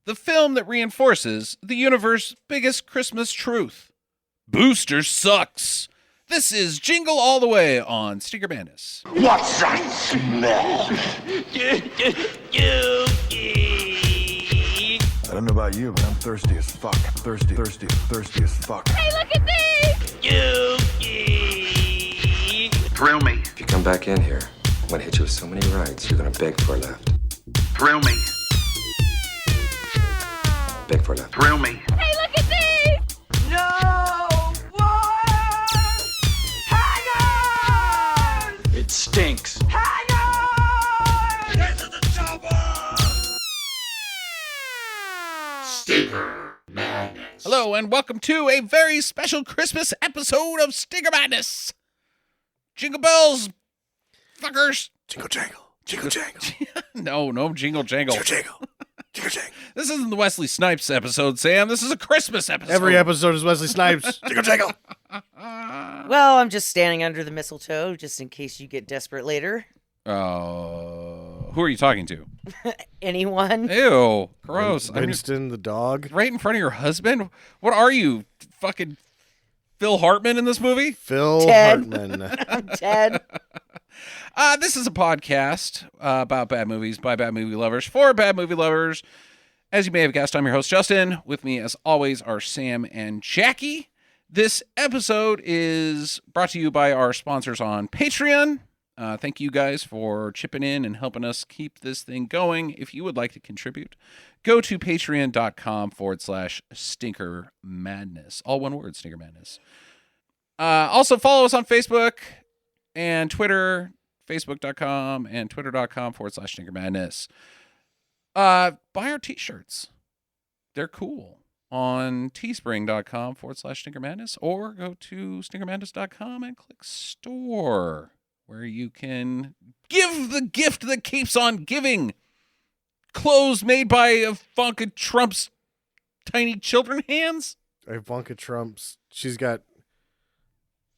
the film that reinforces the universe's biggest Christmas truth. Booster sucks. This is Jingle All the Way on Stinker Madness. What's that smell? I don't know about you, but I'm thirsty as fuck. Thirsty as fuck. Hey, look at these! Thrill me. If you come back in here, I'm gonna hit you with so many rights, you're gonna beg for a left. Thrill me. Beg for a left. Thrill me. Hey, look at these! No more hangers! It stinks. Hangers! Get to the chopper! Stinker Madness. Hello, and welcome to a very special Christmas episode of Stinker Madness. Jingle bells, fuckers. Jingle jangle. Jingle jangle. No jingle jangle. Jingle jangle. Jingle jangle. This isn't the Wesley Snipes episode, Sam. This is a Christmas episode. Every episode is Wesley Snipes. Jingle jangle. Well, I'm just standing under the mistletoe just in case you get desperate later. Who are you talking to? Anyone? Ew, gross. I mean, Winston the dog. right in front of your husband? What are you, fucking Phil Hartman in this movie? Phil Ted. Hartman. I'm Ted. This is a podcast about bad movies by bad movie lovers for bad movie lovers. As you may have guessed, I'm your host, Justin. With me, as always, are Sam and Jackie. This episode is brought to you by our sponsors on Patreon. Thank you guys for chipping in and helping us keep this thing going. If you would like to contribute, go to patreon.com/Stinker Madness. All one word, Stinker Madness. Also follow us on Facebook and Twitter, facebook.com and twitter.com/Stinker Madness. Buy our t-shirts. They're cool on teespring.com/Stinker Madness, or go to stinkermadness.com and click store, where you can give the gift that keeps on giving. Clothes made by Ivanka Trump's tiny children hands. Ivanka Trump's. She's got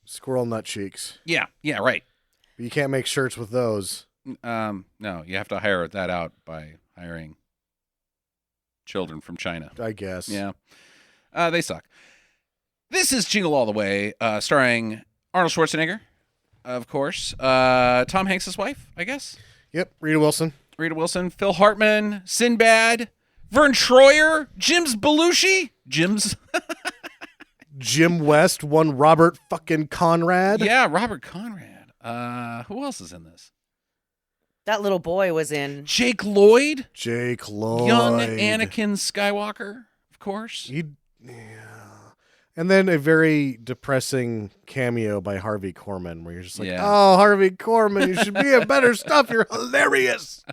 squirrel nut cheeks. Yeah, right. But you can't make shirts with those. No, you have to hire that out by hiring children from China. I guess. Yeah. They suck. This is Jingle All the Way, starring Arnold Schwarzenegger, of course. Tom Hanks' wife, I guess. Yep. Rita Wilson. Phil Hartman, Sinbad, Vern Troyer, Jim's Belushi. Jim West. One Robert fucking Conrad. Yeah, Robert Conrad. Who else is in this? That little boy was in. Jake Lloyd. Jake Lloyd. Young Anakin Skywalker, of course. Yeah. And then a very depressing cameo by Harvey Korman, where you're just like, oh, Harvey Korman, you should be in better stuff. You're hilarious.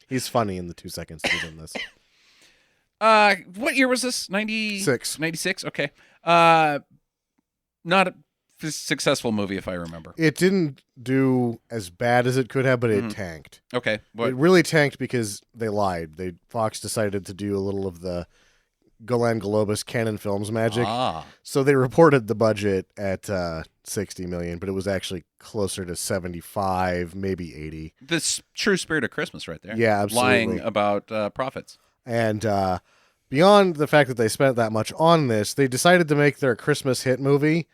He's funny in the 2 seconds he's in this. What year was this? 96. 96? Okay. Not a successful movie, if I remember. It didn't do as bad as it could have, but it tanked. Okay. It really tanked because they lied. Fox decided to do a little of the Golan Globus Canon Films magic. So they reported the budget at $60 million, but it was actually closer to 75, maybe 80. The true spirit of Christmas right there. Yeah, absolutely. Lying about profits. And beyond the fact that they spent that much on this, they decided to make their Christmas hit movie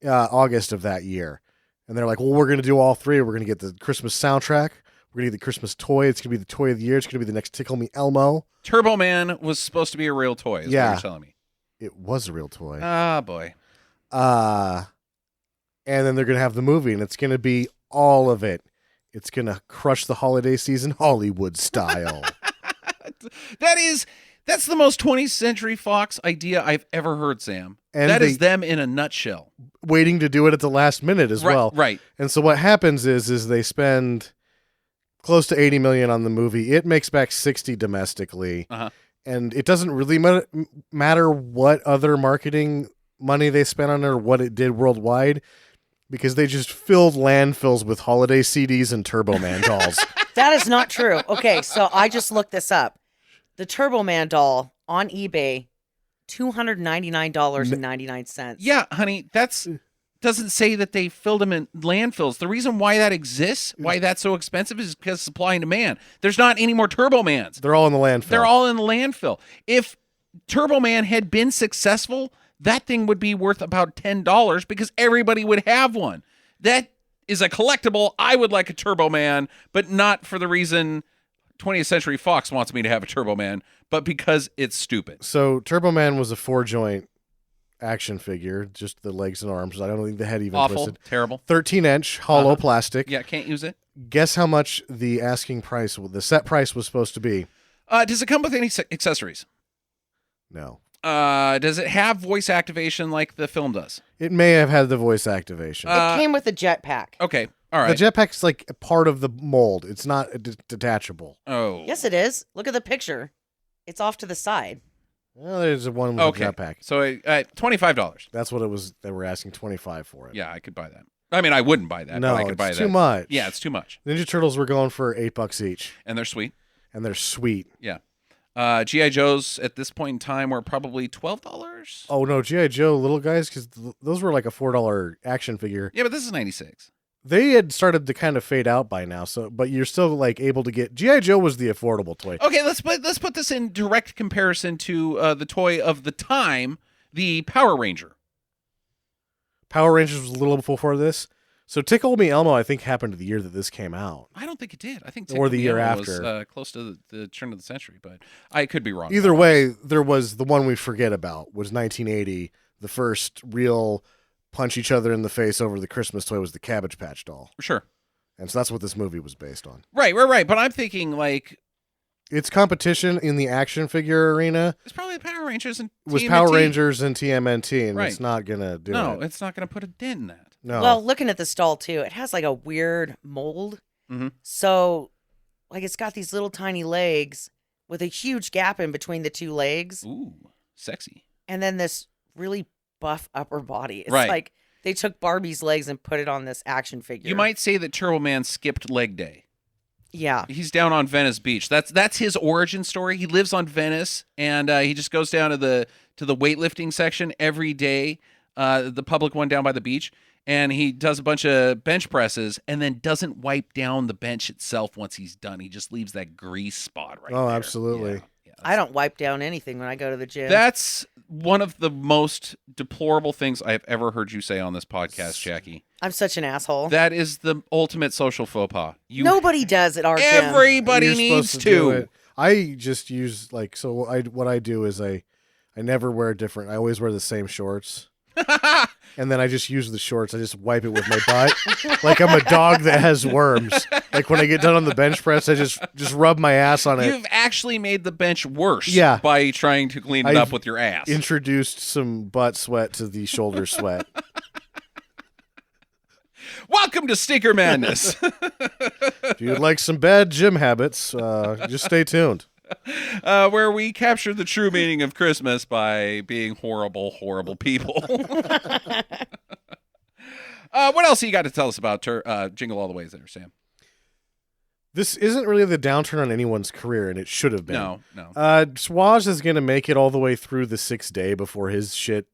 August of that year. And they're like, well, we're going to do all three. We're going to get the Christmas soundtrack. We're going to get the Christmas toy. It's going to be the toy of the year. It's going to be the next Tickle Me Elmo. Turbo Man was supposed to be a real toy, is what you're telling me. It was a real toy. Ah, boy. And then they're going to have the movie, and it's going to be all of it. It's going to crush the holiday season Hollywood style. That's the most 20th Century Fox idea I've ever heard, Sam. And that is them in a nutshell. Waiting to do it at the last minute as well. Right. And so what happens is they spend close to $80 million on the movie. It makes back $60 domestically. And it doesn't really matter what other marketing money they spent on it or what it did worldwide, because they just filled landfills with holiday CDs and Turbo Man dolls. That is not true. Okay, so I just looked this up. The Turbo Man doll on eBay, $299.99. Yeah, honey, that's doesn't say that they filled them in landfills. The reason why that exists, why that's so expensive, is because supply and demand. There's not any more Turbo Mans. They're all in the landfill. They're all in the landfill. If Turbo Man had been successful, that thing would be worth about $10 because everybody would have one. That is a collectible. I would like a Turbo Man, but not for the reason 20th Century Fox wants me to have a Turbo Man, but because it's stupid. So Turbo Man was a 4-joint action figure, just the legs and arms. I don't think the head even Awful. twisted. Terrible. 13-inch hollow plastic. Yeah, can't use it. Guess how much the asking price, the set price was supposed to be? Does it come with any accessories? No. Does it have voice activation like the film does? It may have had the voice activation. It came with a jetpack. Okay. All right. The jetpack's like a part of the mold. It's not detachable. Oh. Yes, it is. Look at the picture. It's off to the side. Well, there's a one with Okay. a jetpack. So $25. That's what it was. They were asking $25 for it. Yeah, I could buy that. I mean, I wouldn't buy that, No, but I could buy it's that. too much. Yeah, it's too much. Ninja Turtles were going for $8 each, And they're sweet. and they're sweet. Yeah. G.I. Joes at this point in time were probably $12. Oh no, GI Joe little guys, because those were like a $4 action figure. Yeah, but this is 96. They had started to kind of fade out by now. So, but you're still like able to get GI Joe was the affordable toy. Okay, let's put this in direct comparison to the toy of the time, the Power Ranger. Power Rangers was a little before this. So Tickle Me Elmo, I think, happened the year that this came out. I don't think it did. I think Or the Tickle Me year Elmo was, after. close to the turn of the century, but I could be wrong. Either way, there was the one we forget about was 1980. The first real punch each other in the face over the Christmas toy was the Cabbage Patch Doll. Sure. And so that's what this movie was based on. Right. But I'm thinking like Its competition in the action figure arena it's probably the Power Rangers and was TMNT. Power Rangers and TMNT, and Right. it's not going to do No, it. it's not going to put a dent in that. No. Well, looking at the stall too, it has like a weird mold. Mhm. So, like, it's got these little tiny legs with a huge gap in between the two legs, Ooh, sexy. and then this really buff upper body. It's Right. like they took Barbie's legs and put it on this action figure. You might say that Turbo Man skipped leg day. Yeah. He's down on Venice Beach. That's his origin story. He lives on Venice, and he just goes down to the weightlifting section every day, the public one down by the beach, and he does a bunch of bench presses, and then doesn't wipe down the bench itself once he's done. He just leaves that grease spot right there. Oh, absolutely. Yeah, I don't wipe down anything when I go to the gym. That's one of the most deplorable things I have ever heard you say on this podcast, Jackie. I'm such an asshole. That is the ultimate social faux pas. Nobody does at our gym. Everybody You're needs supposed do to. it. I just use like so. What I do is I never wear different. I always wear the same shorts, and then I just use the shorts. I just wipe it with my butt, like I'm a dog that has worms. Like when I get done on the bench press, I just rub my ass on it. You've actually made the bench worse Yeah. by trying to clean it I've up with your ass. Introduced some butt sweat to the shoulder sweat. Welcome to Stinker Madness. If you'd like some bad gym habits, just stay tuned. Where we capture the true meaning of Christmas by being horrible, horrible people. What else you got to tell us about Jingle All the Ways there, Sam? This isn't really the downturn on anyone's career, and it should have been. No. Swaz is going to make it all the way through the 6th day before his shit,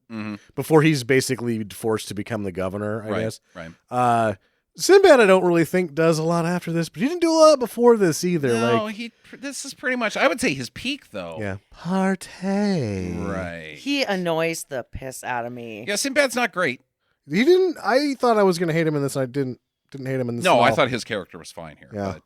before he's basically forced to become the governor, I guess. Right. Sinbad, I don't really think does a lot after this, but he didn't do a lot before this either. No, this is pretty much, I would say, his peak, though. Yeah. Partay. Right. He annoys the piss out of me. Yeah, Sinbad's not great. He didn't, I thought I was going to hate him in this, and I didn't hate him in this No, at I all. thought his character was fine here. Yeah.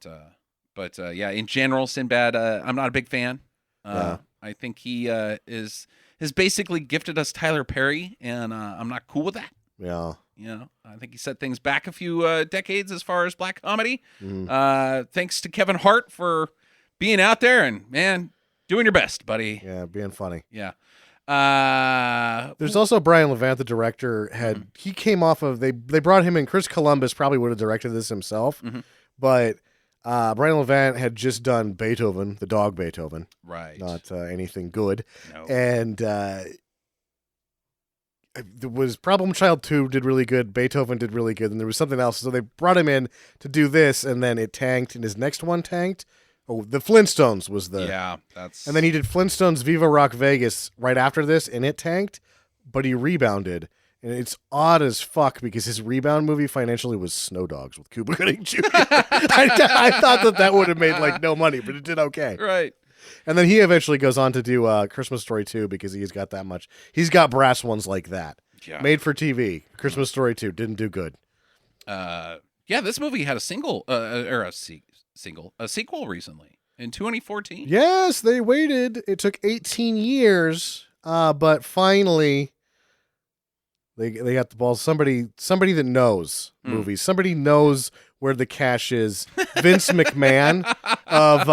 But yeah, in general, Sinbad, I'm not a big fan. Yeah. I think he has basically gifted us Tyler Perry, and I'm not cool with that. Yeah. You know, I think he set things back a few decades as far as black comedy. Thanks to Kevin Hart for being out there and, man, doing your best, buddy. Yeah, being funny. Yeah. There's also Brian Levant, the director, he came off of, they brought him in. Chris Columbus probably would have directed this himself, but Brian Levant had just done Beethoven, the dog Beethoven. Right. Not anything good. No. And there was Problem Child 2 did really good, Beethoven did really good, and there was something else. So they brought him in to do this, and then it tanked, and his next one tanked. Oh, the Flintstones was the... Yeah, that's... And then he did Flintstones Viva Rock Vegas right after this, and it tanked, but he rebounded. And it's odd as fuck because his rebound movie financially was Snow Dogs with Cuba Gooding Jr. I thought that would have made like no money, but it did okay. Right. And then he eventually goes on to do Christmas Story 2 because he's got that much. He's got brass ones like that. Yeah. Made for TV. Christmas Story 2 didn't do good. Yeah, this movie had a sequel recently in 2014. Yes, they waited. It took 18 years, but finally they got the balls. Somebody that knows movies. Somebody knows where the cash is. Vince McMahon of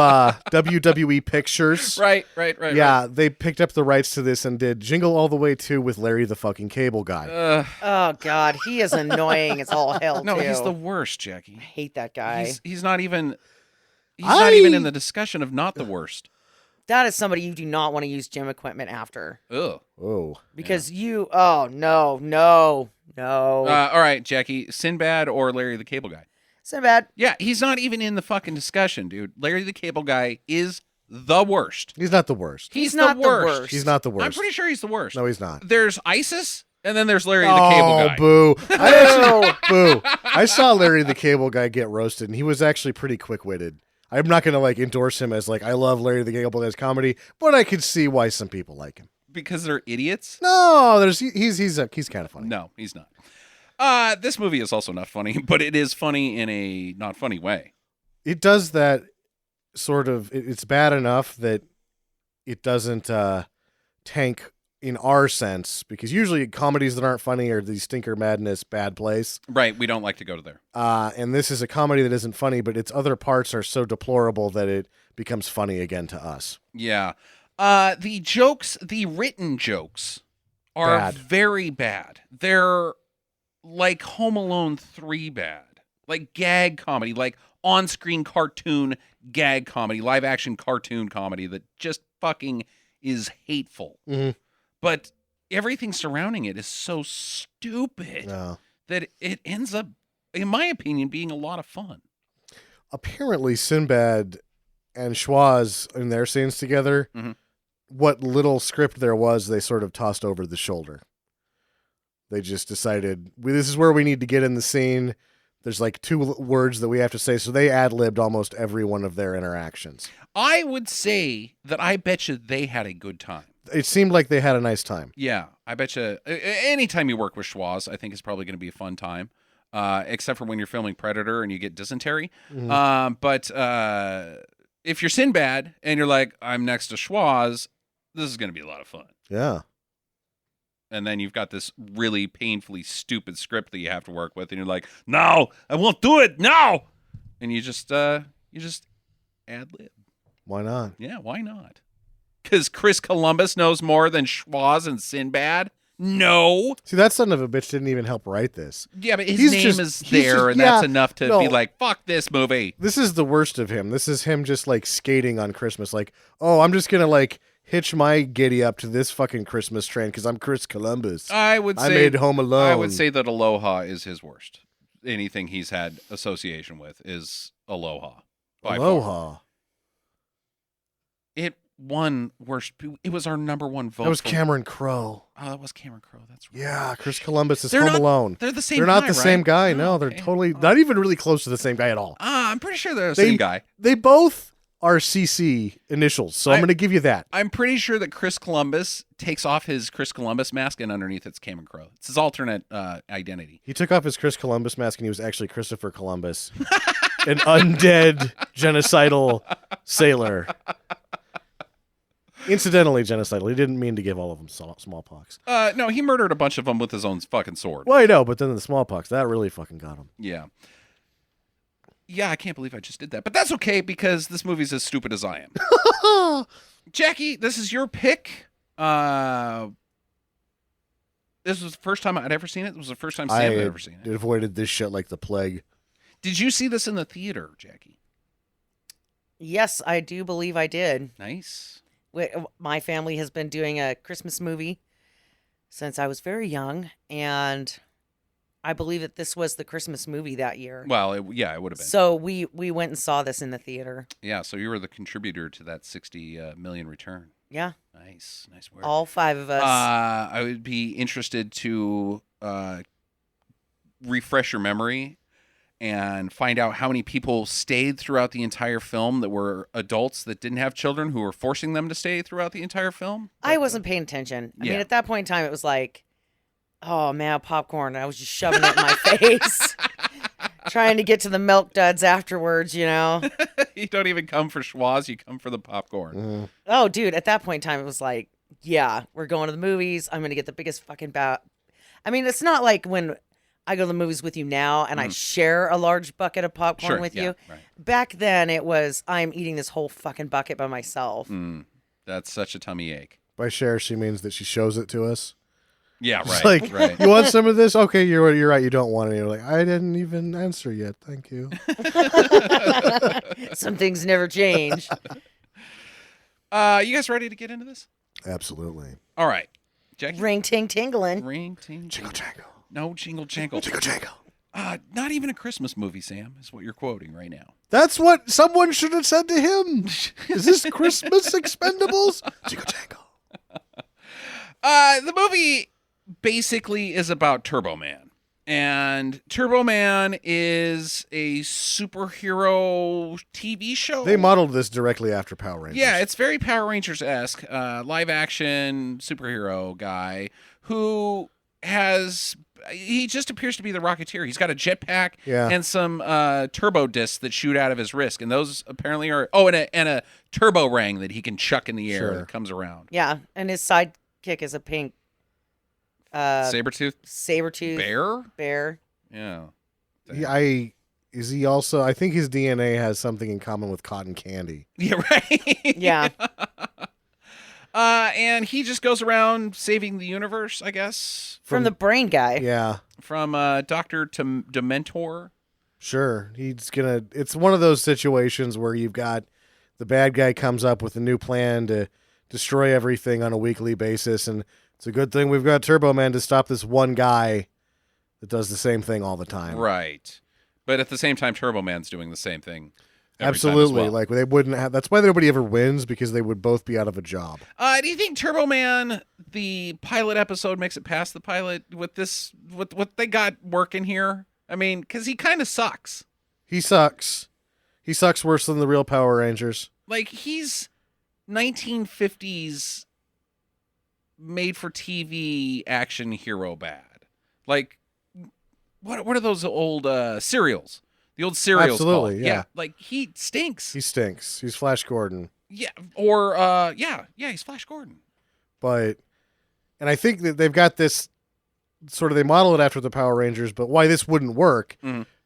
WWE Pictures. Right. Yeah, they picked up the rights to this and did Jingle All the Way 2 with Larry the fucking Cable Guy. Oh God, he is annoying as all hell. No, too. he's the worst, Jackie. I hate that guy. He's not even. He's not even in the discussion of not the worst. That is somebody you do not want to use gym equipment after. Ugh. Oh. Because you. Oh no. All right, Jackie. Sinbad or Larry the Cable Guy? Sinbad. Yeah, he's not even in the fucking discussion, dude. Larry the Cable Guy is the worst. He's not the worst. He's not the the worst. worst. He's not the worst. I'm pretty sure he's the worst. No, he's not. There's ISIS, and then there's Larry the Cable Guy. Boo. Boo. I saw Larry the Cable Guy get roasted, and he was actually pretty quick-witted. I'm not going to like endorse him as like, I love Larry the Cable Guy's comedy, but I could see why some people like him. Because they're idiots? No, he's kind of funny. No, he's not. This movie is also not funny, but it is funny in a not funny way. It does that sort of, it's bad enough that it doesn't tank in our sense, because usually comedies that aren't funny are these stinker madness bad plays. Right, we don't like to go to there. And this is a comedy that isn't funny, but its other parts are so deplorable that it becomes funny again to us. Yeah. The written jokes are Bad. very bad. They're like Home Alone 3 bad. Like gag comedy, like on-screen cartoon gag comedy, live-action cartoon comedy that just fucking is hateful. Mm-hmm. But everything surrounding it is so stupid No. that it ends up, in my opinion, being a lot of fun. Apparently, Sinbad and Schwaz in their scenes together, what little script there was, they sort of tossed over the shoulder. They just decided, this is where we need to get in the scene. There's like 2 words that we have to say, so they ad-libbed almost every one of their interactions. I would say that I bet you they had a good time. It seemed like they had a nice time. Yeah, I bet you anytime you work with Schwaz, I think is probably going to be a fun time, except for when you're filming Predator and you get dysentery. But if you're Sinbad and you're like, I'm next to Schwaz, this is going to be a lot of fun. Yeah. And then you've got this really painfully stupid script that you have to work with, and you're like, no, I won't do it, no! And you just ad-lib. Why not? Yeah, why not? Because Chris Columbus knows more than Schwaz and Sinbad? No. See, that son of a bitch didn't even help write this. Yeah, but his name is there, and that's enough to be like, fuck this movie. This is the worst of him. This is him just like skating on Christmas. Like, oh, I'm just going to like hitch my giddy up to this fucking Christmas train because I'm Chris Columbus. I made Home Alone. I would say that Aloha is his worst. Anything he's had association with is Aloha. By Aloha. far. It won worst. It was our number one vote. That was Cameron Crowe. Oh, that was Cameron Crowe. That's right. Yeah, Chris Columbus is They're Home not- Alone. They're the same. They're not guy, the right? same guy. Oh, No, they're okay. totally not even really close to the same guy at all. I'm pretty sure they're the same guy. They both are CC initials, so I'm going to give you that. I'm pretty sure that Chris Columbus takes off his Chris Columbus mask, and underneath it's Cameron Crowe. It's his alternate identity. He took off his Chris Columbus mask, and he was actually Christopher Columbus, an undead genocidal sailor. Incidentally genocidal. He didn't mean to give all of them smallpox. No, he murdered a bunch of them with his own fucking sword. Well, I know, but then the smallpox, that really fucking got him. Yeah. Yeah, I can't believe I just did that. But that's okay because this movie's as stupid as I am. Jackie, this is your pick. This was the first time I'd ever seen it. It was the first time Sam had ever seen it. Avoided this shit like the plague. Did you see this in the theater, Jackie? Yes, I do believe I did. Nice. My family has been doing a Christmas movie since I was very young, and I believe that this was the Christmas movie that year. Well, it would have been. So we went and saw this in the theater. Yeah, so you were the contributor to that 60 million return. Yeah. Nice work. All 5 of us. I would be interested to refresh your memory and find out how many people stayed throughout the entire film that were adults that didn't have children who were forcing them to stay throughout the entire film? I wasn't paying attention. I Yeah. mean, at that point in time, it was like, oh man, popcorn. I was just shoving it in my face, trying to get to the milk duds afterwards, you know? You don't even come for schwas, you come for the popcorn. Oh, dude, at that point in time, it was like, yeah, we're going to the movies. I'm going to get the biggest fucking I mean, it's not like when I go to the movies with you now and I share a large bucket of popcorn Sure, with yeah, you. right. Back then, it was, I'm eating this whole fucking bucket by myself. That's such a tummy ache. By share, she means that she shows it to us. Yeah, It's right. like, right. you want some of this? Okay, you're right. You don't want it. You're like, I didn't even answer yet. Thank you. Some things never change. You guys ready to get into this? Absolutely. All right. Jackie? Ring ting tingling. Ring, ting, Jingle jangle. No, jingle, jangle. Jingle jangle. Not even a Christmas movie, Sam, is what you're quoting right now. That's what someone should have said to him. Is this Christmas Expendables? Jingle jangle. The movie basically is about Turbo Man. And Turbo Man is a superhero TV show. They modeled this directly after Power Rangers. Yeah, it's very Power Rangers-esque. Live action superhero guy who he just appears to be the Rocketeer. He's got a jetpack and some turbo discs that shoot out of his wrist, and those apparently are and a turbo ring that he can chuck in the air that comes around. Yeah, and his sidekick is a pink Sabertooth bear. Yeah. Is he also? I think his DNA has something in common with cotton candy. Yeah, right. Yeah. And he just goes around saving the universe, I guess. From the brain guy. Yeah. From Dr. Dementor. Sure. It's one of those situations where you've got the bad guy comes up with a new plan to destroy everything on a weekly basis, and it's a good thing we've got Turbo Man to stop this one guy that does the same thing all the time. Right. But at the same time, Turbo Man's doing the same thing. Every Absolutely. time as well. Like they wouldn't have. That's why nobody ever wins, because they would both be out of a job. Do you think Turbo Man, the pilot episode, makes it past the pilot with this, with what they got working here? I mean, because he kind of sucks. He sucks. He sucks worse than the real Power Rangers. Like, he's 1950s made-for-TV action hero bad. Like, what are those old cereals? The old cereals. Absolutely, called. yeah. Like, he stinks. He stinks. He's Flash Gordon. Yeah, or he's Flash Gordon. And I think that they've got this sort of, they model it after the Power Rangers, but why this wouldn't work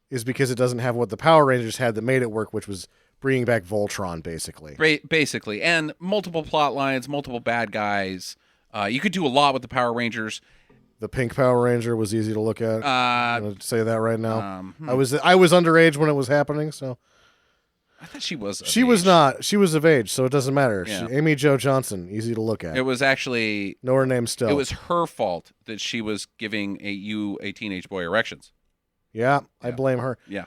is because it doesn't have what the Power Rangers had that made it work, which was bringing back Voltron, basically. Basically, and multiple plot lines, multiple bad guys. You could do a lot with the Power Rangers. The pink Power Ranger was easy to look at. I'm going to say that right now. I was underage when it was happening, so. I thought she was. She was not. She was of age, so it doesn't matter. Yeah. Amy Jo Johnson, easy to look at. It was actually. Know her name still. It was her fault that she was giving a teenage boy erections. Yeah, I blame her. Yeah.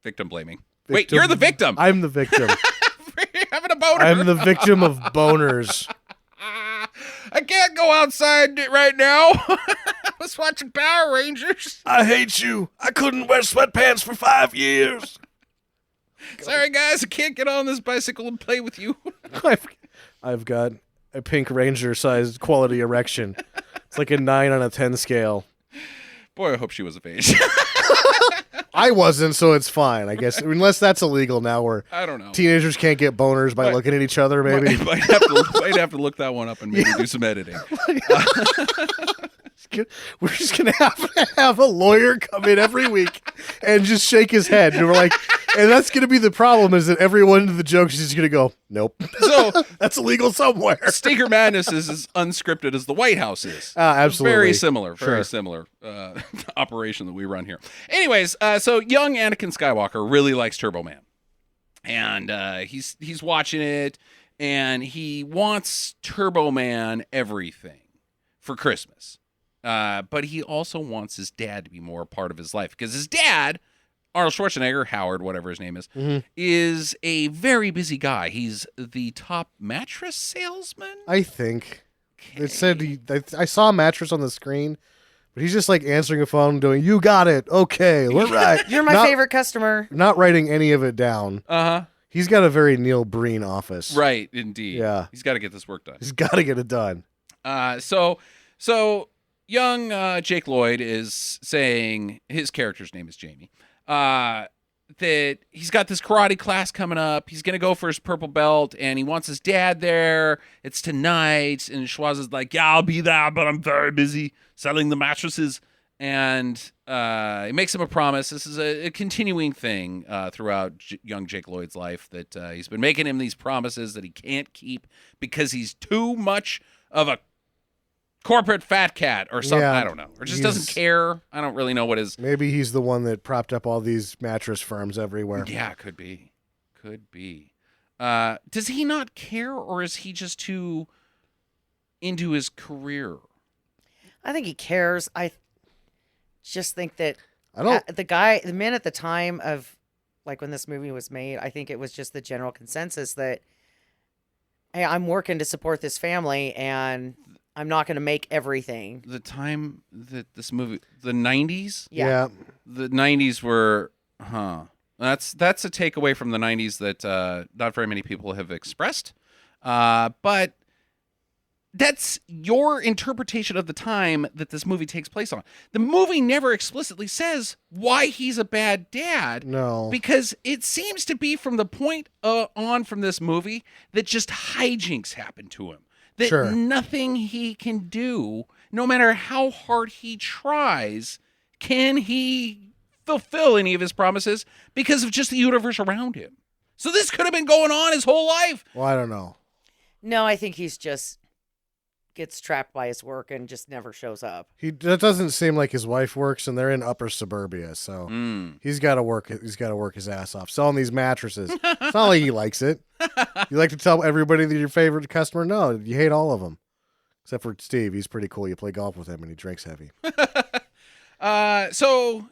Victim blaming. Wait, you're the victim. I'm the victim. You're having a boner. I'm the victim of boners. I can't go outside right now. I was watching Power Rangers. I hate you. I couldn't wear sweatpants for 5 years. Sorry, guys. I can't get on this bicycle and play with you. I've got a pink Ranger-sized quality erection. It's like a 9 on a 10 scale. Boy, I hope she was of age. I wasn't, so it's fine, I guess. Unless that's illegal now, where I don't know. teenagers can't get boners by looking at each other, maybe. Might have to look that one up and maybe do some editing. We're just going to have a lawyer come in every week and just shake his head. And we're like, and that's going to be the problem, is that every one of the jokes is just going to go, nope. So that's illegal somewhere. Stinker Madness is as unscripted as the White House is. Absolutely. Very similar operation that we run here. Anyways, so young Anakin Skywalker really likes Turbo Man. And he's watching it, and he wants Turbo Man everything for Christmas. But he also wants his dad to be more a part of his life, because his dad, Arnold Schwarzenegger, Howard, whatever his name is a very busy guy. He's the top mattress salesman. I think. It said I saw a mattress on the screen, But he's just like answering a phone, doing, "You got it, okay, we're right." You're my favorite customer. Not writing any of it down. He's got a very Neil Breen office. Right, indeed. Yeah. He's got to get this work done. He's got to get it done. So young Jake Lloyd is saying, his character's name is Jamie, that he's got this karate class coming up. He's going to go for his purple belt, and he wants his dad there. It's tonight. And Schwarz is like, yeah, I'll be there, but I'm very busy selling the mattresses. And he makes him a promise. This is a continuing thing throughout young Jake Lloyd's life, that he's been making him these promises that he can't keep because he's too much of a corporate fat cat or something. Yeah, I don't know. Or just doesn't care. I don't really know what his... Maybe he's the one that propped up all these mattress firms everywhere. Yeah, could be. Does he not care, or is he just too into his career? I think he cares. I just think that I don't... the men at the time of, like, when this movie was made, I think it was just the general consensus that, hey, I'm working to support this family, and I'm not going to make everything. The time that this movie, the 90s? Yeah. The 90s were, That's a takeaway from the 90s that not very many people have expressed. But that's your interpretation of the time that this movie takes place on. The movie never explicitly says why he's a bad dad. No. Because it seems to be from the point on from this movie that just hijinks happen to him. That Sure. nothing he can do, no matter how hard he tries, can he fulfill any of his promises because of just the universe around him. So this could have been going on his whole life. Well, I don't know. No, I think he's just gets trapped by his work and just never shows up. That doesn't seem like his wife works, and they're in upper suburbia, so he's got to work. He's got to work his ass off selling these mattresses. It's not like he likes it. You like to tell everybody that your favorite customer? No, you hate all of them, except for Steve. He's pretty cool. You play golf with him, and he drinks heavy. So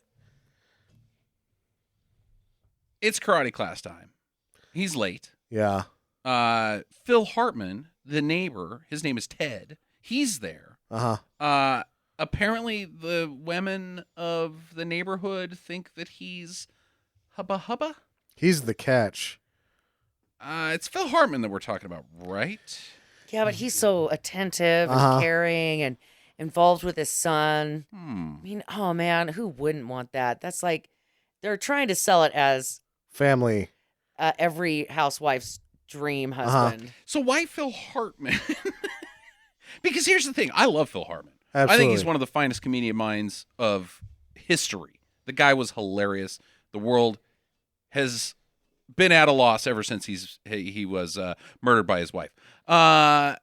it's karate class time. He's late. Yeah. Phil Hartman, the neighbor, his name is Ted. He's there. Apparently, the women of the neighborhood think that he's hubba hubba. He's the catch. It's Phil Hartman that we're talking about, right? Yeah, but he's so attentive and caring and involved with his son. I mean, oh man, who wouldn't want that? That's like, they're trying to sell it as family. Every housewife's dream husband. So why Phil Hartman? Because here's the thing. I love Phil Hartman. Absolutely. I think he's one of the finest comedian minds of history. The guy was hilarious. The world has been at a loss ever since he was murdered by his wife. But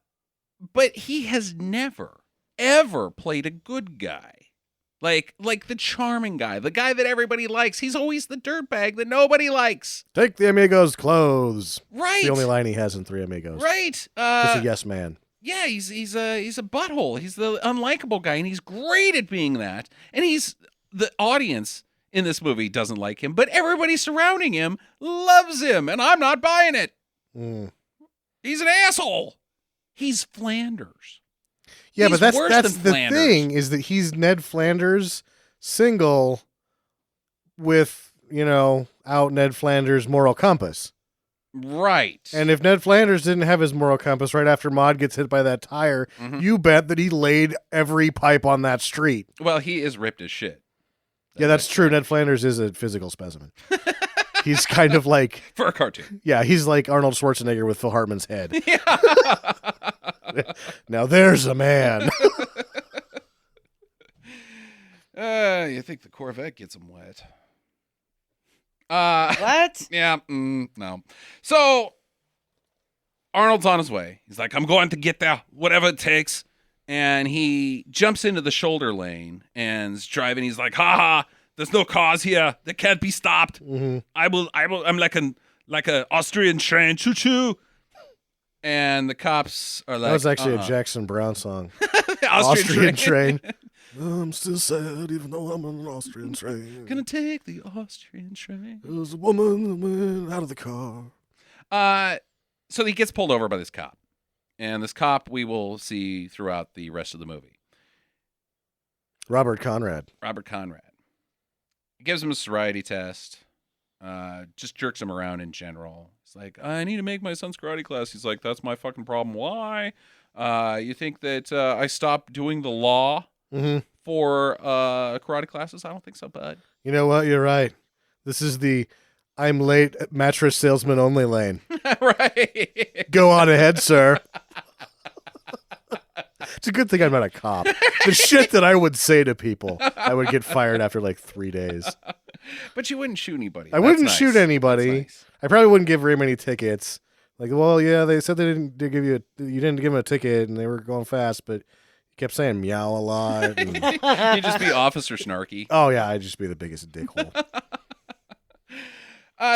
he has never, ever played a good guy. Like the charming guy, the guy that everybody likes. He's always the dirtbag that nobody likes. Take the Amigos' clothes. Right. The only line he has in Three Amigos. Right. Just a yes man. Yeah, he's a butthole. He's the unlikable guy, and he's great at being that. And the audience in this movie doesn't like him, but everybody surrounding him loves him, and I'm not buying it. He's an asshole. He's Flanders. Yeah, He's but worse that's than the Flanders. thing, is that he's Ned Flanders single with, out Ned Flanders' moral compass. Right. And if Ned Flanders didn't have his moral compass right after Maude gets hit by that tire, you bet that he laid every pipe on that street. Well, he is ripped as shit. Yeah, that's true. Ned Flanders is a physical specimen. He's kind of like... For a cartoon. Yeah, he's like Arnold Schwarzenegger with Phil Hartman's head. Now there's a man. You think the Corvette gets him wet. What? Yeah, no. So, Arnold's on his way. He's like, I'm going to get there, whatever it takes. And he jumps into the shoulder lane and is driving. He's like, there's no cars here. They can't be stopped. I'm like a Austrian train. Choo-choo. And the cops are like, That was actually a Jackson Brown song. Austrian train. I'm still sad even though I'm on an Austrian train. Gonna take the Austrian train. There's a woman that went out of the car. So he gets pulled over by this cop. And this cop we will see throughout the rest of the movie. Robert Conrad. He gives him a sobriety test. Just jerks him around in general. It's like, I need to make my son's karate class. He's like, that's my fucking problem. Why? You think that I stopped doing the law for karate classes? I don't think so, bud. You know what? You're right. This is the I'm late mattress salesman only lane. Right. Go on ahead, sir. It's a good thing I'm not a cop. The shit that I would say to people, I would get fired after like 3 days. But you wouldn't shoot anybody. I wouldn't shoot anybody. Nice. I probably wouldn't give very many tickets. Like, well, yeah, they said you didn't give them a ticket, and they were going fast, but you kept saying meow a lot. And... You'd just be Officer Snarky. Oh yeah, I'd just be the biggest dickhole.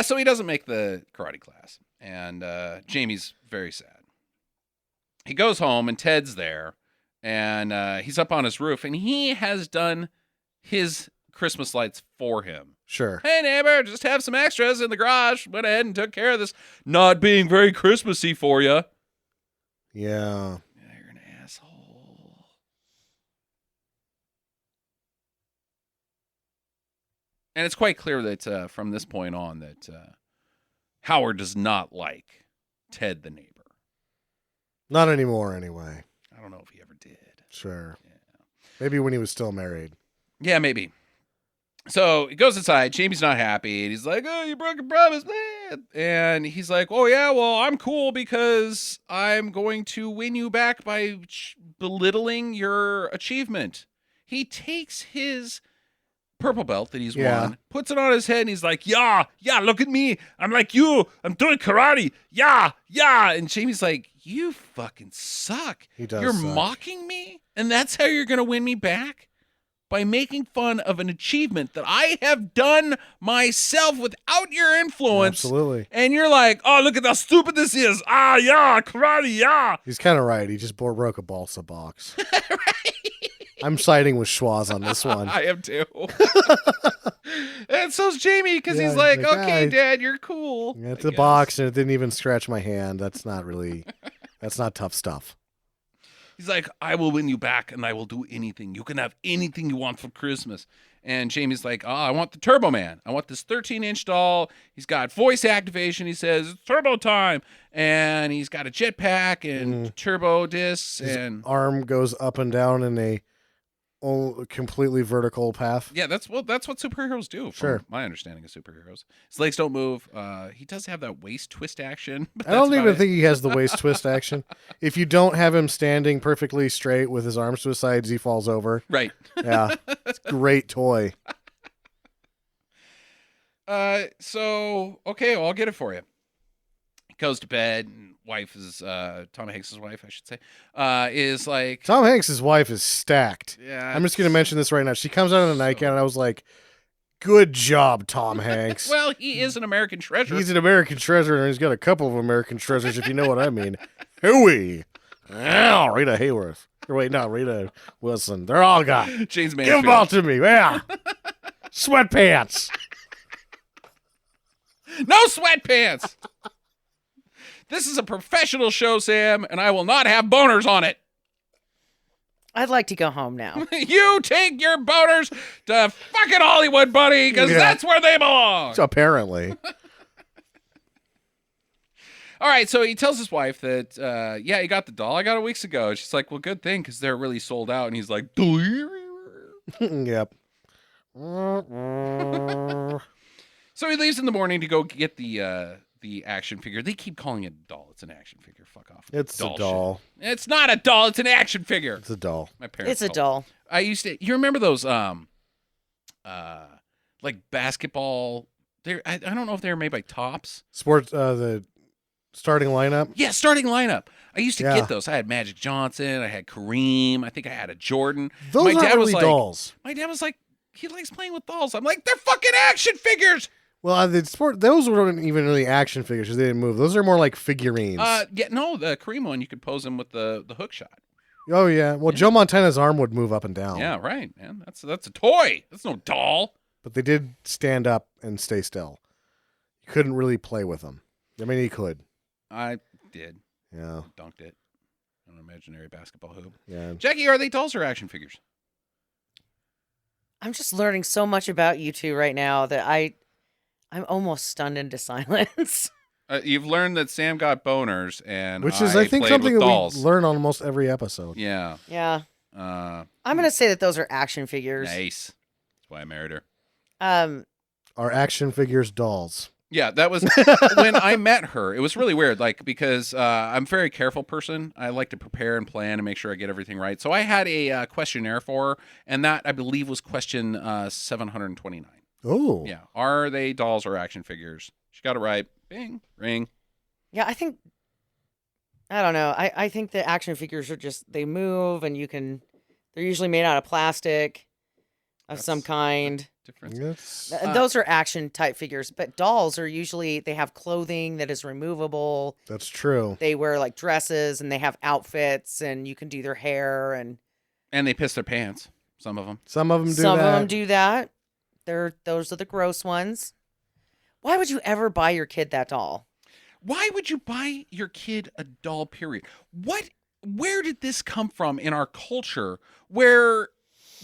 So he doesn't make the karate class, and Jamie's very sad. He goes home, and Ted's there, and he's up on his roof, and he has done his Christmas lights for him. Sure. Hey, neighbor, just have some extras in the garage. Went ahead and took care of this not being very Christmassy for you. Yeah. You're an asshole. And it's quite clear that from this point on that Howard does not like Ted the neighbor. Not anymore, anyway. I don't know if he ever did. Sure. Yeah. Maybe when he was still married. Yeah, maybe. So he goes inside. Jamie's not happy. And he's like, oh, you broke a promise, man. And he's like, oh, yeah, well, I'm cool because I'm going to win you back by belittling your achievement. He takes his purple belt that he's won, puts it on his head, and he's like, yeah, look at me. I'm like you. I'm doing karate. Yeah. And Jamie's like, you fucking suck. He does You're suck. mocking me? And that's how you're going to win me back? By making fun of an achievement that I have done myself without your influence. Absolutely. And you're like, oh, look at how stupid this is. Ah, yeah, karate, yeah. He's kind of right. He just broke a balsa box. Right. I'm siding with Schwaz on this one. I am too. And so's Jamie, because he's like, okay, Dad, you're cool. Yeah, it's a box, and it didn't even scratch my hand. That's not tough stuff. He's like, I will win you back, and I will do anything. You can have anything you want for Christmas. And Jamie's like, oh, I want the Turbo Man. I want this 13-inch doll. He's got voice activation. He says, it's turbo time. And he's got a jetpack and turbo discs. His arm goes up and down in a completely vertical path. Yeah, that's what superheroes do. From my understanding of superheroes, his legs don't move. He does have that waist twist action. I don't even think he has the waist twist action. If you don't have him standing perfectly straight with his arms to his sides, he falls over. Right. Yeah. It's a great toy. So okay, well, I'll get it for you. He goes to bed, and wife is Tom Hanks' wife, I should say, is like, Tom Hanks' wife is stacked. Yeah, I'm just gonna mention this right now. She comes out of the nightgown, and I was like, good job, Tom Hanks. Well, he is an American treasure. He's an American treasure, and he's got a couple of American treasures, if you know what I mean. Hooey. Oh, Rita Hayworth. Or wait, no, Rita Wilson. They're all got. James Mansfield. Give them all to me. Yeah. Sweatpants. No sweatpants. This is a professional show, Sam, and I will not have boners on it. I'd like to go home now. You take your boners to fucking Hollywood, buddy, because that's where they belong. Apparently. All right, so he tells his wife that, he got the doll. I got it weeks ago. And she's like, well, good thing, because they're really sold out. And he's like, yep. So he leaves in the morning to go get the action figure. They keep calling it a doll. It's an action figure. Fuck off. It's a doll. Shit. It's not a doll. It's an action figure. It's a doll. My parents. It's a doll. I used to. You remember those like basketball? I don't know if they were made by Topps. Sports. The starting lineup. Yeah, starting lineup. I used to get those. I had Magic Johnson. I had Kareem. I think I had a Jordan. Those my aren't dad really was dolls. My dad was like, he likes playing with dolls. I'm like, they're fucking action figures. Well, those weren't even really action figures because they didn't move. Those are more like figurines. The Kareem one, you could pose him with the hook shot. Oh yeah. Well, Joe Montana's arm would move up and down. Yeah, right, man. That's a toy. That's no doll. But they did stand up and stay still. You couldn't really play with them. I mean, you could. I did. Yeah. Dunked it. An imaginary basketball hoop. Yeah. Jackie, are they dolls or action figures? I'm just learning so much about you two right now that I'm almost stunned into silence. You've learned that Sam got boners, and Which is, I think, played something with that we dolls. learn on almost every episode. Yeah. Yeah. Uh, I'm going to say that those are action figures. nice. That's why I married her. Our action figures dolls. Yeah, that was when I met her. It was really weird, like because I'm a very careful person. I like to prepare and plan and make sure I get everything right. So I had a questionnaire for her, and that I believe was question 729. Oh. Yeah, are they dolls or action figures? She got it right. Bing, ring. Yeah, I don't know. I think the action figures are just, they move and they're usually made out of plastic of some kind. Difference. Yes. Those are action type figures, but dolls are usually, they have clothing that is removable. That's true. They wear like dresses and they have outfits and you can do their hair and And they piss their pants. Some of them. Some of them do some that. of them do that. Those are the gross ones. Why would you ever buy your kid that doll? Why would you buy your kid a doll, period? Where did this come from in our culture where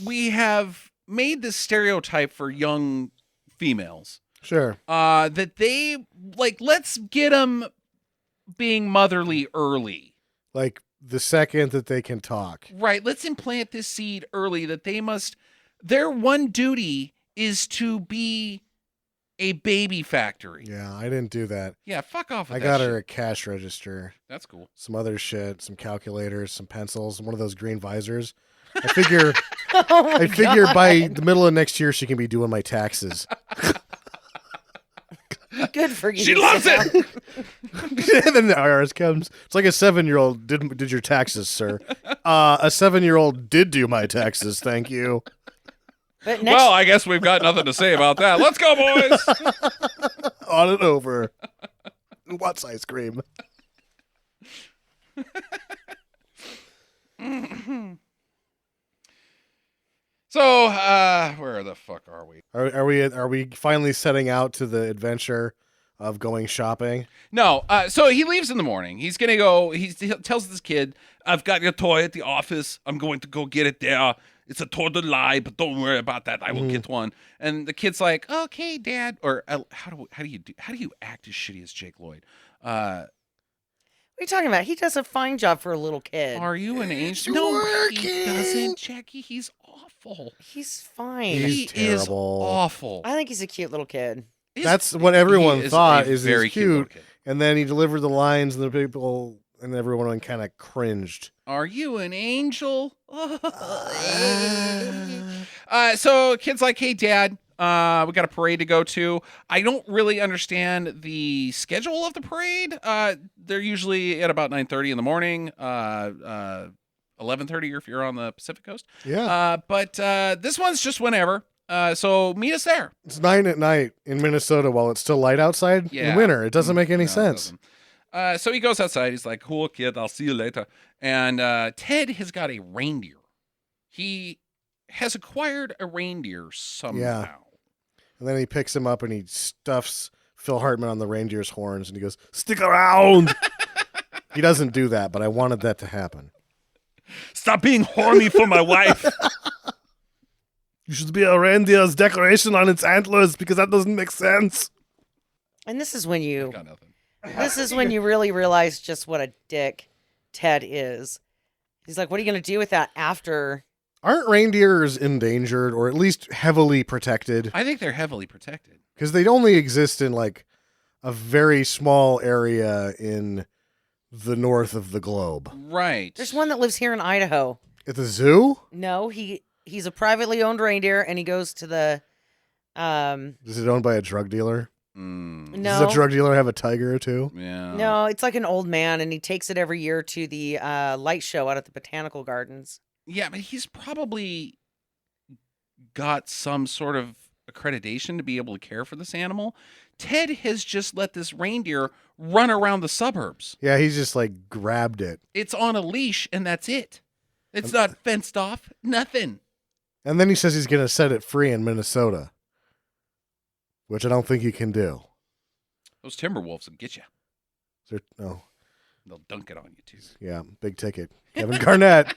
we have made this stereotype for young females? Sure. That they, like, let's get them being motherly early. Like the second that they can talk. Right. Let's implant this seed early that their one duty is to be a baby factory. Yeah, I didn't do that. Yeah, fuck off with I that got shit. her a cash register, That's cool. some other shit, some calculators, some pencils, one of those green visors. I figure Oh my I figure God. by the middle of next year she can be doing my taxes. Good for you. She loves Sam. it. And then the IRS comes. It's like a 7-year-old did your taxes, sir. A 7-year-old did do my taxes, thank you. But next, Well, I guess we've got nothing to say about that. Let's go, boys. On and over. What's ice cream? So, where the fuck are we? Are we finally setting out to the adventure of going shopping? No, so he leaves in the morning. He's gonna go. He tells this kid, "I've got your toy at the office. I'm going to go get it there. It's a total lie, but don't worry about that. I will get one." And the kid's like, "Okay, Dad." Or how do you act as shitty as Jake Lloyd? what are you talking about? He does a fine job for a little kid. Are you an angel? No, he doesn't, Jackie. He's awful. He's fine. He's He is terrible. awful. I think he's a cute little kid. That's what everyone He is thought a is very he's cute little cute. kid. And then he delivered the lines and the people and everyone kind of cringed. Are you an angel? So kid's like, "Hey, Dad, we got a parade to go to." I don't really understand the schedule of the parade. They're usually at about 9:30 in the morning, 11:30 if you're on the Pacific Coast. Yeah. But this one's just whenever. So meet us there. It's 9 at night in Minnesota while it's still light outside Yeah. in winter. It doesn't make any No, it sense. doesn't. So he goes outside. He's like, "Cool, kid. I'll see you later." And Ted has got a reindeer. He has acquired a reindeer somehow. And then he picks him up and he stuffs Phil Hartman on the reindeer's horns and he goes, "Stick around." He doesn't do that, but I wanted that to happen. "Stop being horny for my wife." You should be a reindeer's decoration on its antlers because that doesn't make sense. And this is when you Got nothing. really realize just what a dick Ted is. He's like, what are you going to do with that after? Aren't reindeers endangered or at least heavily protected? I think they're heavily protected. Because they only exist in like a very small area in the north of the globe. Right. There's one that lives here in Idaho. At the zoo? No, he's a privately owned reindeer, and he goes to the Is it owned by a drug dealer? Mm, no, Does a drug dealer have a tiger too? yeah. no, it's like an old man, and he takes it every year to the light show out at the botanical gardens. Yeah, but he's probably got some sort of accreditation to be able to care for this animal. Ted has just let this reindeer run around the suburbs. Yeah, he's just like grabbed it. It's on a leash, and that's it. It's not fenced off. Nothing. And then he says he's going to set it free in Minnesota, which I don't think he can do. Those timber wolves will get you. Oh, They'll dunk it on you, too. yeah, big ticket. Kevin Garnett.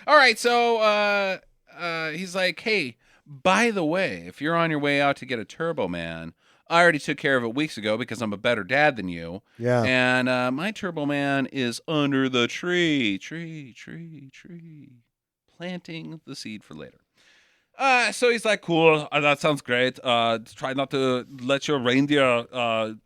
All right, so he's like, hey, by the way, if you're on your way out to get a Turbo Man, I already took care of it weeks ago because I'm a better dad than you. Yeah. And my Turbo Man is under the tree. Planting the seed for later. So he's like, cool, that sounds great. Try not to let your reindeer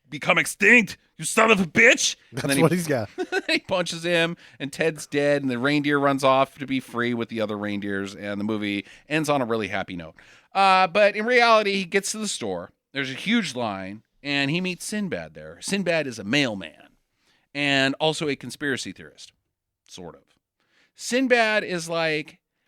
become extinct, you son of a bitch. That's what he's got. He punches him, and Ted's dead, and the reindeer runs off to be free with the other reindeers, and the movie ends on a really happy note. But in reality, he gets to the store. There's a huge line, and he meets Sinbad there. Sinbad is a mailman and also a conspiracy theorist, sort of. Sinbad is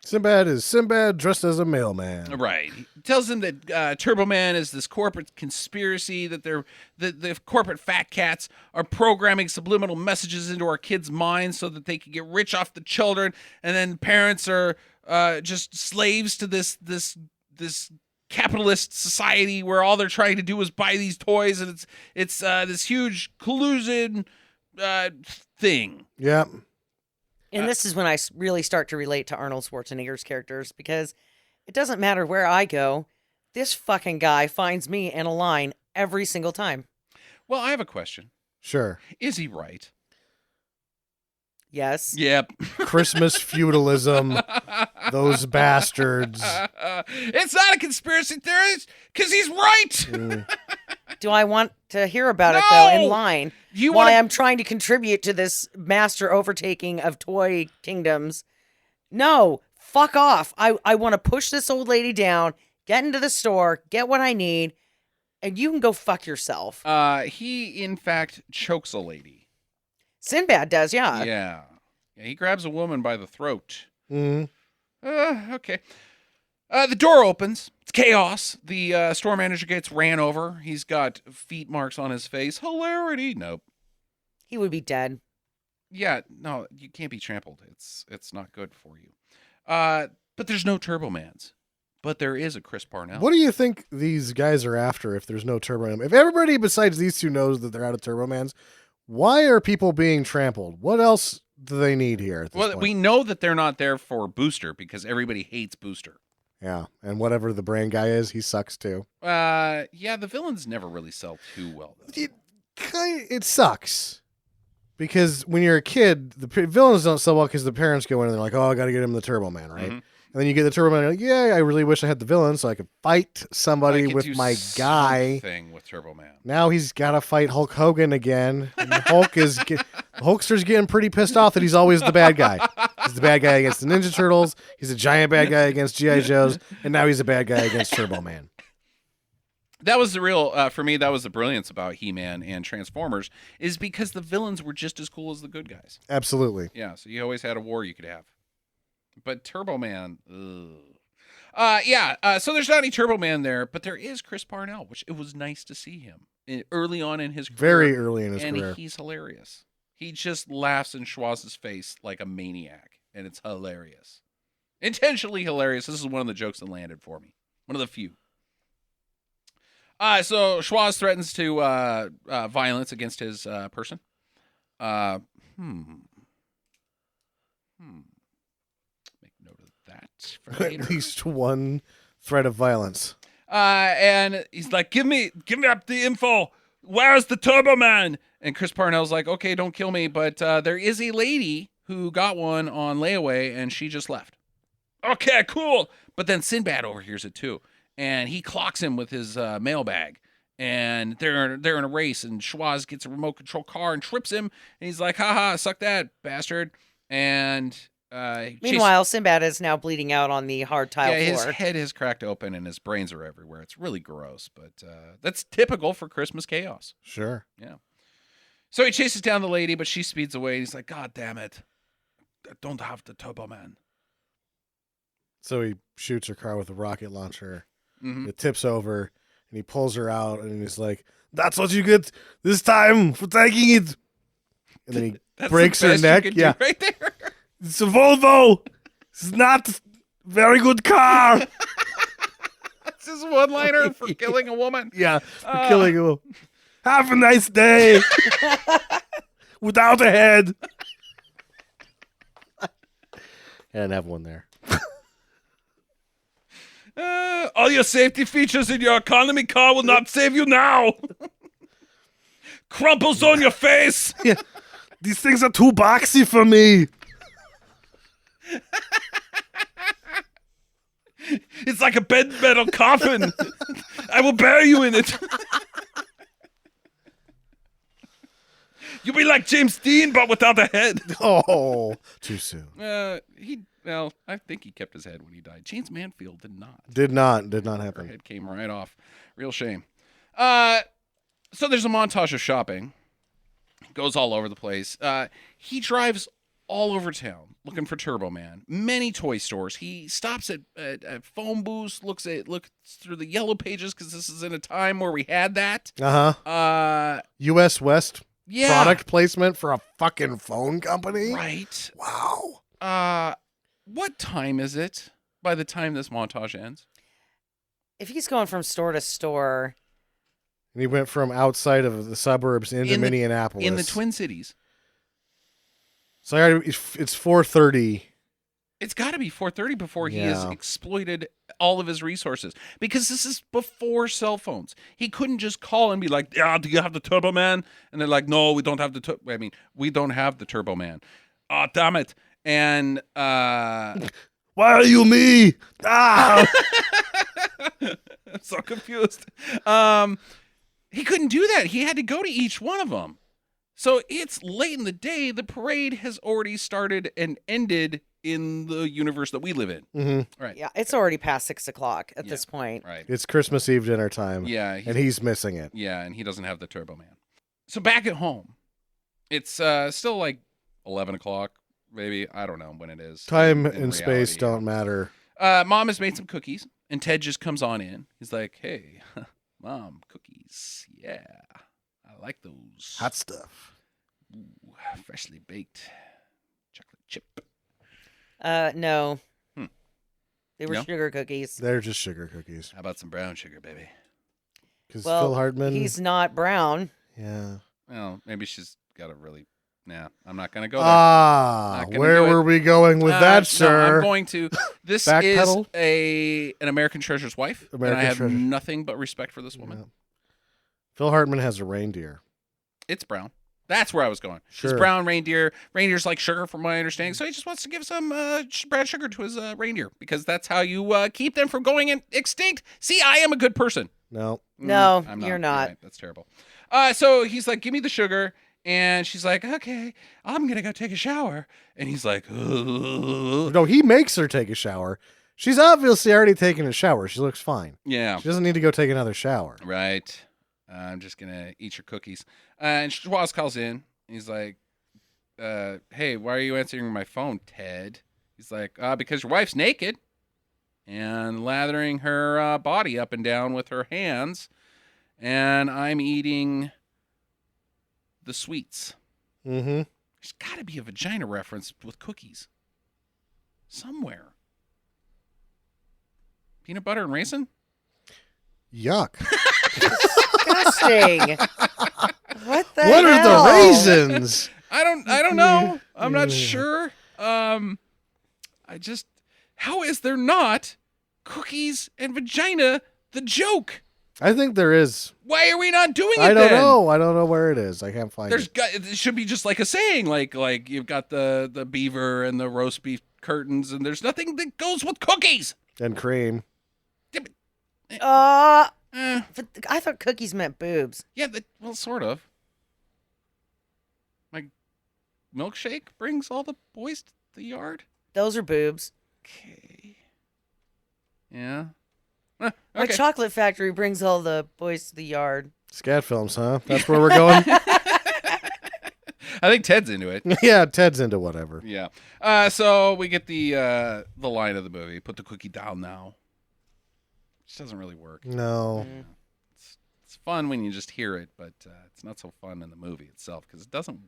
Sinbad dressed as a mailman. Right. He tells him that Turbo Man is this corporate conspiracy, that the corporate fat cats are programming subliminal messages into our kids' minds so that they can get rich off the children, and then parents are just slaves to this capitalist society where all they're trying to do is buy these toys, and it's this huge collusion thing. Yeah. And this is when I really start to relate to Arnold Schwarzenegger's characters, because it doesn't matter where I go, this fucking guy finds me in a line every single time. Well, I have a question. Sure. Is he right? Yes. Yep. Christmas feudalism. Those bastards. It's not a conspiracy theorist because he's right. Do I want to hear about it, No! though, in line? Why I'm trying to contribute to this master overtaking of toy kingdoms. No, fuck off. I want to push this old lady down, get into the store, get what I need, and you can go fuck yourself. He, in fact, chokes a lady. Sinbad does, yeah. Yeah. He grabs a woman by the throat. Mm-hmm. Okay. The door opens. It's chaos. The store manager gets ran over. He's got feet marks on his face. Hilarity. Nope. He would be dead. Yeah, no, you can't be trampled. It's not good for you. But there's no Turbo Mans. But there is a Chris Parnell. What do you think these guys are after if there's no Turbo Man? If everybody besides these two knows that they're out of Turbo Mans, why are people being trampled? What else do they need here at this point? We know that they're not there for Booster because everybody hates Booster. Yeah, and whatever the brain guy is, he sucks too. Yeah, the villains never really sell too well, though. It sucks. Because when you're a kid, the villains don't sell well because the parents go in and they're like, oh, I got to get him the Turbo Man, right? Mm-hmm. And then you get the Turbo Man, and you're like, yeah, I really wish I had the villain so I could fight somebody with my guy. Thing with Turbo Man. Now he's got to fight Hulk Hogan again. And Hulkster's getting pretty pissed off that he's always the bad guy. He's the bad guy against the Ninja Turtles. He's a giant bad guy against G.I. Joes. And now he's a bad guy against Turbo Man. That was the real, for me, that was the brilliance about He-Man and Transformers, is because the villains were just as cool as the good guys. Absolutely. Yeah, so you always had a war you could have. But Turbo Man, ugh. So there's not any Turbo Man there, but there is Chris Parnell, which it was nice to see him early on in his career. Very early in his career. And he's hilarious. He just laughs in Schwaz's face like a maniac, and it's hilarious. Intentionally hilarious. This is one of the jokes that landed for me. One of the few. So Schwaz threatens to violence against his person. Make note of that for later. At least one threat of violence. And he's like, give me up the info. Where's the Turbo Man? And Chris Parnell's like, okay, don't kill me, but there is a lady who got one on layaway, and she just left. Okay, cool. But then Sinbad overhears it too, and he clocks him with his mailbag. And they're in a race, and Schwaz gets a remote control car and trips him, and he's like, haha, suck that, bastard. And meanwhile, Sinbad is now bleeding out on the hard tile floor. His head has cracked open and his brains are everywhere. It's really gross, but that's typical for Christmas chaos. Sure. Yeah. So he chases down the lady, but she speeds away. And he's like, God damn it. I don't have the Turbo Man. So he shoots her car with a rocket launcher. Mm-hmm. It tips over, and he pulls her out, and he's like, that's what you get this time for taking it. And then he breaks her neck. Yeah. Right there. It's a Volvo. It's not a very good car. That's his one-liner for killing a woman. Yeah, for killing a woman. Have a nice day. Without a head. I didn't have one there. All your safety features in your economy car will not save you now. Crumples on your face. Yeah. These things are too boxy for me. It's like a bed metal coffin. I will bury you in it. You'll be like James Dean, but without a head. Oh, too soon. I think he kept his head when he died. James Manfield did not. Did not Her happen. head came right off. Real shame. So there's a montage of shopping. Goes all over the place. He drives all over town looking for Turbo Man. Many toy stores. He stops at phone booths, looks through the yellow pages because this is in a time where we had that. U.S. West Yeah. product placement for a fucking phone company. Right. Wow. What time is it by the time this montage ends? If he's going from store to store, And he went from outside of the suburbs into Minneapolis. In the Twin Cities. So it's 4:30. It's got to be 4:30 before he has exploited all of his resources. Because this is before cell phones. He couldn't just call and be like, "Yeah, do you have the Turbo Man?" And they're like, "No, we don't have we don't have the Turbo Man." Oh, damn it. And Why are you me? Ah! I'm so confused. He couldn't do that. He had to go to each one of them. So it's late in the day. The parade has already started and ended in the universe that we live in. Mm-hmm. Right. yeah, it's already past 6 o'clock at this point. Right. It's Christmas Eve dinner time. Yeah. And he's missing it. Yeah, and he doesn't have the Turbo Man. So back at home, it's still like 11 o'clock, maybe. I don't know when it is. Time in and space reality. don't matter. Mom has made some cookies, and Ted just comes on in. He's like, "Hey, Mom, cookies. Yeah, I like those. Hot stuff. Ooh, freshly baked chocolate chip." No. They were No? sugar cookies. They're just sugar cookies. How about some brown sugar, baby? Because Well, Phil Hartman. he's not brown. Yeah. Well, maybe she's got a really... Nah, I'm not going to go there. Not gonna Where do it. were we going with that, No, sir? I'm going to. This Backpedal? is an American Treasure's wife, American and I have Treasure. nothing but respect for this woman. Yeah. Phil Hartman has a reindeer. It's brown. That's where I was going. Sure. It's brown reindeer. Reindeer's like sugar, from my understanding. So he just wants to give some brown sugar to his reindeer because that's how you keep them from going extinct. See, I am a good person. No. No, I'm you're not. right. That's terrible. So he's like, "Give me the sugar." And she's like, "Okay, I'm going to go take a shower." And he's like, "Ugh." No, he makes her take a shower. She's obviously already taken a shower. She looks fine. Yeah. She doesn't need to go take another shower. Right. I'm just going to eat your cookies. And Schwarz calls in. He's like, "Hey, why are you answering my phone, Ted?" He's like, "Because your wife's naked and lathering her body up and down with her hands. And I'm eating the sweets." Mm-hmm. There's got to be a vagina reference with cookies. Somewhere. Peanut butter and raisin? Yuck. Disgusting. What the What are hell? the raisins? I don't know. I'm not sure. How is there not cookies and vagina the joke? I think there is. Why are we not doing it I don't then? know. I don't know where it is. I can't find it. It should be just like a saying, like you've got the beaver and the roast beef curtains, and there's nothing that goes with cookies. And cream. But Eh, I thought cookies meant boobs. yeah, well, sort of. My milkshake brings all the boys to the yard. Those are boobs. Okay. Yeah. My Okay. chocolate factory brings all the boys to the yard. Scat films, huh? That's where we're going? I think Ted's into it. Yeah, Ted's into whatever. Yeah. So we get the line of the movie. Put the cookie down now. Which doesn't really work. No. It's fun when you just hear it, but it's not so fun in the movie itself because it doesn't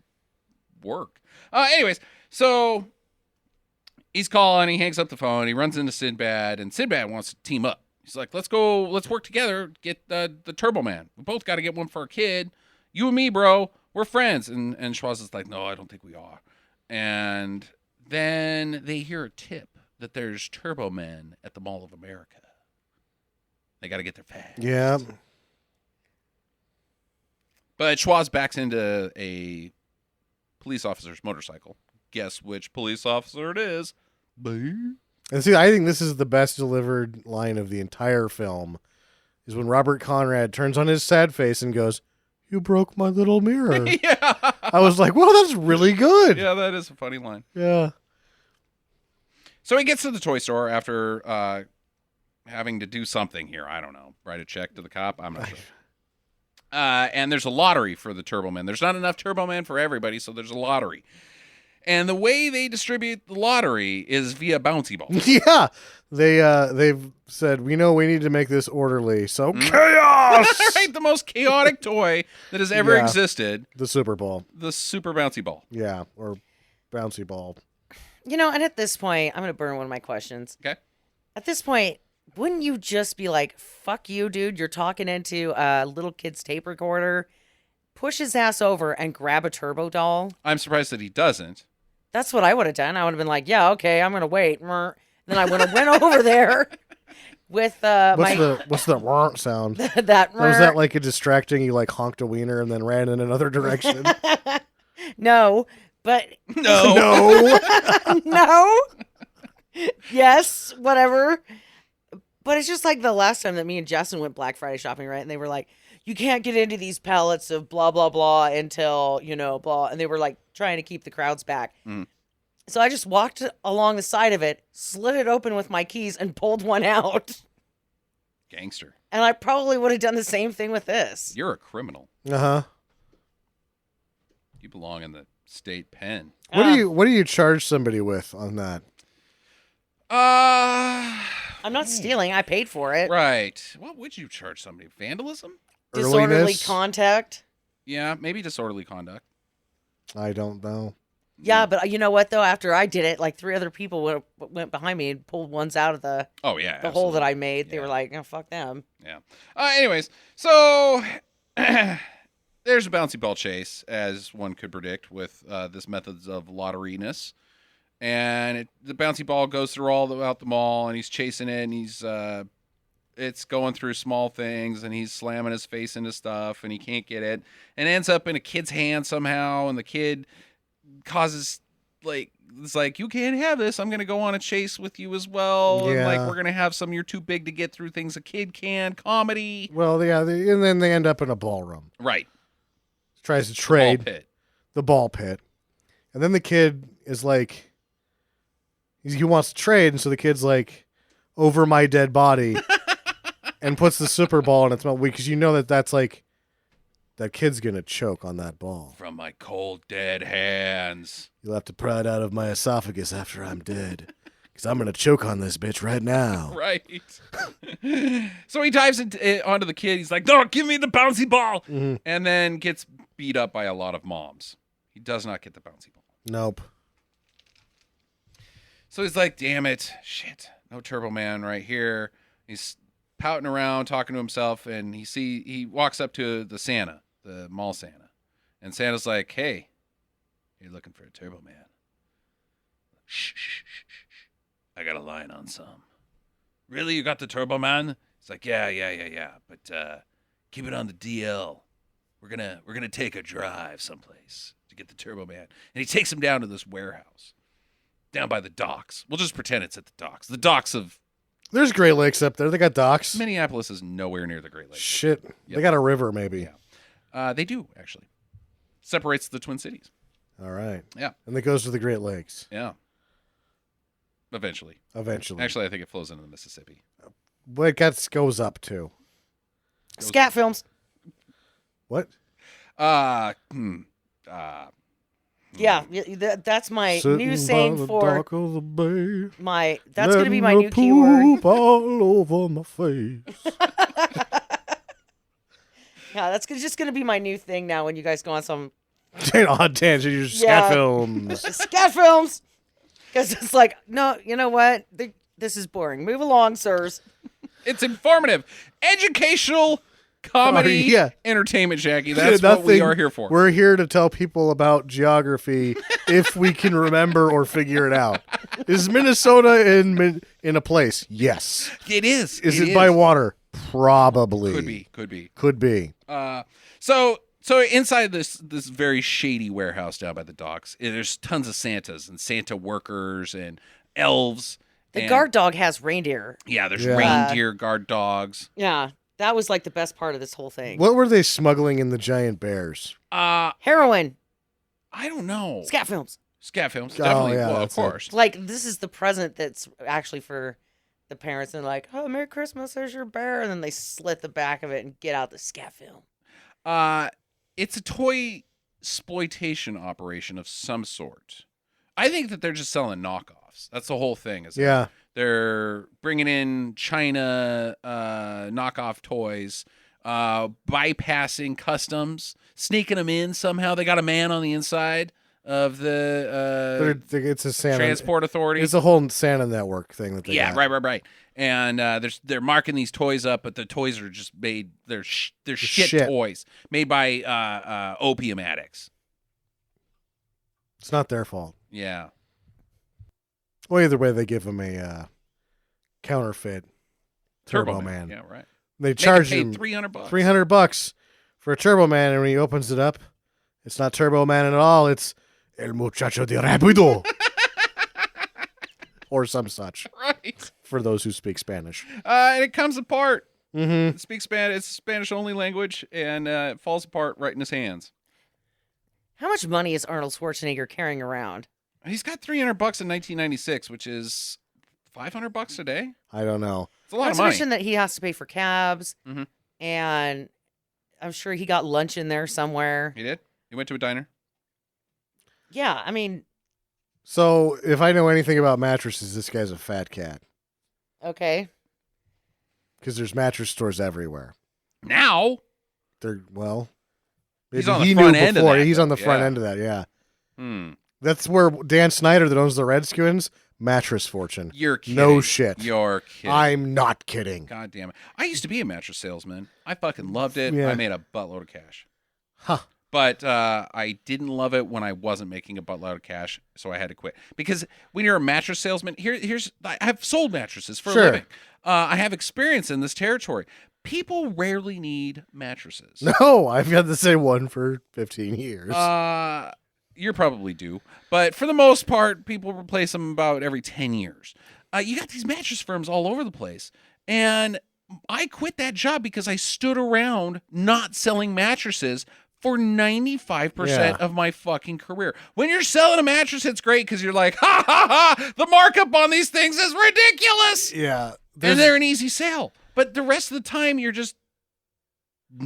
work. Anyways, so he's calling. He hangs up the phone. He runs into Sinbad, and Sinbad wants to team up. He's like, let's work together, get the Turbo Man. We both got to get one for our kid. You and me, bro. We're friends. And Schwarz is like, no, I don't think we are. And then they hear a tip that there's Turbo Men at the Mall of America. They got to get there fast. Yeah. But Schwarz backs into a police officer's motorcycle. Guess which police officer it is? And see, I think this is the best delivered line of the entire film, is when Robert Conrad turns on his sad face and goes, "You broke my little mirror." Yeah. I was like, "Well, that's really good." Yeah, that is a funny line. Yeah. So he gets to the toy store after having to do something here. I don't know. Write a check to the cop. I'm not sure. And there's a lottery for the Turbo Man. There's not enough Turbo Man for everybody, so there's a lottery. And the way they distribute the lottery is via bouncy balls. Yeah. They've said, we know we need to make this orderly, so chaos! Right, the most chaotic toy that has ever Yeah. existed. The Super Ball. The super bouncy ball. Yeah, or bouncy ball. You know, and at this point, I'm going to burn one of my questions. Okay. At this point, wouldn't you just be like, fuck you, dude, you're talking into a little kid's tape recorder, push his ass over and grab a turbo doll? I'm surprised that he doesn't. That's what I would have done. I would have been like, yeah, okay, I'm going to wait. Then I would have went over there with What's the warrant sound? that. Was that like a distracting, you like honked a wiener and then ran in another direction? No, but No. no. Yes, whatever. But it's just like the last time that me and Justin went Black Friday shopping, right? And they were like, you can't get into these pallets of blah, blah, blah until, blah. And they were like trying to keep the crowds back. Mm. So I just walked along the side of it, slid it open with my keys and pulled one out. Gangster. And I probably would have done the same thing with this. You're a criminal. Uh-huh. You belong in the state pen. What do you charge somebody with on that? I'm not stealing. I paid for it. Right. What would you charge somebody? Vandalism? Disorderly Earliness? contact. Yeah, maybe disorderly conduct. I don't know. Yeah, but you know what, though? After I did it, like 3 other people went behind me and pulled ones out of the hole that I made. They were like, oh, fuck them. Yeah. Anyways, so there's a bouncy ball chase, as one could predict with this methods of lotteriness. And the bouncy ball goes through all throughout the mall, and he's chasing it, and he's it's going through small things, and he's slamming his face into stuff, and he can't get it, and ends up in a kid's hand somehow, and the kid causes it's like, you can't have this. I'm gonna go on a chase with you as well, and like we're gonna have some. You're too big to get through things a kid can. Comedy. Well, yeah, and then they end up in a ballroom. Right. Tries to trade Ball pit. the ball pit, and then the kid is like, he wants to trade, and so the kid's like, over my dead body, and puts the Super Ball in its mouth, because you know that's like, that kid's gonna choke on that ball. From my cold, dead hands. You'll have to pry it out of my esophagus after I'm dead, because I'm gonna choke on this bitch right now. Right. So he dives onto the kid. He's like, no, give me the bouncy ball. Mm-hmm. And then gets beat up by a lot of moms. He does not get the bouncy ball. Nope. So he's like, damn it. Shit. No Turbo Man right here. He's pouting around, talking to himself, and he walks up to the Santa, the mall Santa. And Santa's like, hey, you're looking for a Turbo Man. Shh, shh, shh, shh. I got a line on some. Really? You got the Turbo Man? He's like, yeah. But keep it on the DL. We're gonna take a drive someplace to get the Turbo Man. And he takes him down to this warehouse. Down by the docks. We'll just pretend it's at the docks. The docks of There's Great Lakes up there. They got docks. Minneapolis is nowhere near the Great Lakes. Shit. Yep. They got a river, maybe. Yeah. They do, actually. Separates the Twin Cities. All right. Yeah. And it goes to the Great Lakes. Yeah. Eventually. Eventually. I think it flows into the Mississippi. But it goes up too. Scat films. What? Yeah, that's my new saying by the for dock of the bay, my. That's going to be my letting new the keyword. poop all over my face. Yeah, that's just going to be my new thing now when you guys go on some On tangent, you're scat films. scat films. Because it's like, no, you know what? This is boring. Move along, sirs. It's informative. Educational comedy. Yeah. Entertainment, Jackie. That's what we are here for. We're here to tell people about geography if we can remember or figure it out. Is Minnesota in a place? Yes. It is. Is it by water? Probably. Could be. So inside this very shady warehouse down by the docks, there's tons of Santas and Santa workers and elves. The guard dog has reindeer. Yeah, there's Yeah. reindeer guard dogs. Yeah, that was like the best part of this whole thing. What were they smuggling in the giant bears? Heroin, I don't know. scat films. Scat films, Oh, definitely. yeah, Well, of that's it. course. Like, this is the present that's actually for the parents. And like, oh, Merry Christmas, there's your bear. And then they slit the back of it and get out the scat film. It's a toy exploitation operation of some sort. I think that they're just selling knockoffs. That's the whole thing. Is Yeah. they're bringing in China knockoff toys, bypassing customs, sneaking them in somehow. They got a man on the inside of the It's a Santa transport authority. It's a whole Santa network thing that they Yeah, got. right. And they're marking these toys up, but the toys are just made. They're shit shit. toys made by opium addicts. It's not their fault. Yeah. Well, either way, they give him a counterfeit Turbo Man. Yeah, right. They charge Make it him pay $300. $300 for a Turbo Man, and when he opens it up, it's not Turbo Man at all. It's El Muchacho de Rapido. Or some such, Right. for those who speak Spanish. And it comes apart. Mm-hmm. It speaks Spanish. It's a Spanish-only language, and it falls apart right in his hands. How much money is Arnold Schwarzenegger carrying around? He's got $300 in 1996, which is $500 today. I don't know. It's a lot Not of to money. mention that he has to pay for cabs, Mhm. and I'm sure he got lunch in there somewhere. He did. He went to a diner. Yeah, I mean, So, if I know anything about mattresses, this guy's a fat cat. okay. Because there's mattress stores everywhere. Now, Well, He's maybe on the he front knew end of before. that, He's on the though. front Yeah. end of that, yeah. hmm. That's where Dan Snyder, that owns the Redskins, mattress fortune. You're kidding. No shit. You're kidding. I'm not kidding. God damn it. I used to be a mattress salesman. I fucking loved it. Yeah. I made a buttload of cash. Huh. But I didn't love it when I wasn't making a buttload of cash, so I had to quit. Because when you're a mattress salesman, here's I have sold mattresses for a Sure. living. I have experience in this territory. People rarely need mattresses. No, I've got the same one for 15 years. You're probably due. But for the most part, people replace them about every 10 years. You got these mattress firms all over the place. And I quit that job because I stood around not selling mattresses for 95% Yeah. of my fucking career. When you're selling a mattress, it's great because you're like, ha, ha, ha, the markup on these things is ridiculous. yeah. And they're an easy sale. But the rest of the time, you're just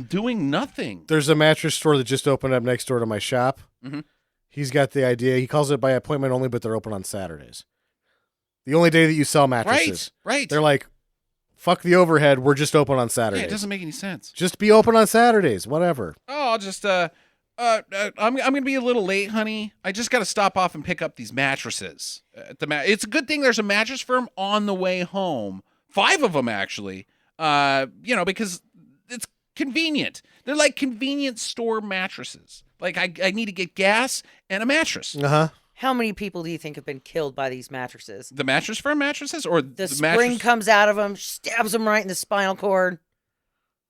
doing nothing. There's a mattress store that just opened up next door to my shop. Mhm. He's got the idea. He calls it by appointment only, but they're open on Saturdays. The only day that you sell mattresses. Right. They're like, fuck the overhead. We're just open on Yeah, Saturdays. it doesn't make any sense. Just be open on Saturdays. Whatever. Oh, I'll just I'm gonna be a little late, honey. I just got to stop off and pick up these mattresses. It's a good thing there's a mattress firm on the way home. 5 of them actually. Because it's convenient. They're like convenience store mattresses. Like I need to get gas and a mattress. Uh-huh. How many people do you think have been killed by these mattresses? The mattress firm mattresses or The spring mattress? comes out of them, stabs them right in the spinal cord,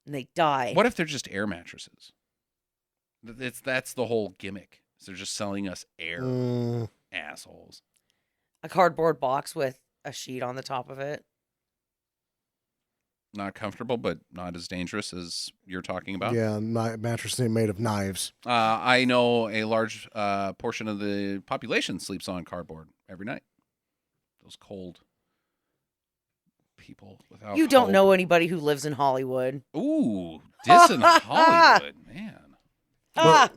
and they die. What if they're just air mattresses? That's the whole gimmick. They're just selling us air, assholes. A cardboard box with a sheet on the top of it. Not comfortable, but not as dangerous as you're talking about. Yeah, mattress made of knives. I know a large portion of the population sleeps on cardboard every night. Those cold people without. You don't hope. know anybody who lives in Hollywood. Ooh, dissing Hollywood, man. Ah!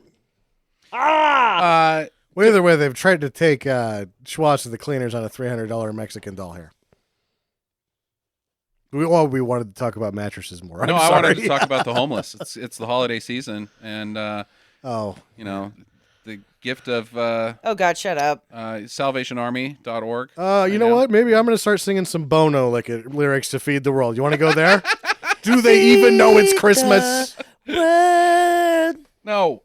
Well, either way, they've tried to take Schwartz to the cleaners on a $300 Mexican doll hair. We wanted to talk about mattresses more. No, I'm I sorry. wanted to talk about the homeless. It's the holiday season, and the gift of Oh, God, shut up. SalvationArmy.org. You know what? Maybe I'm going to start singing some Bono lyrics to Feed the World. You want to go there? Do they even know it's Christmas? No.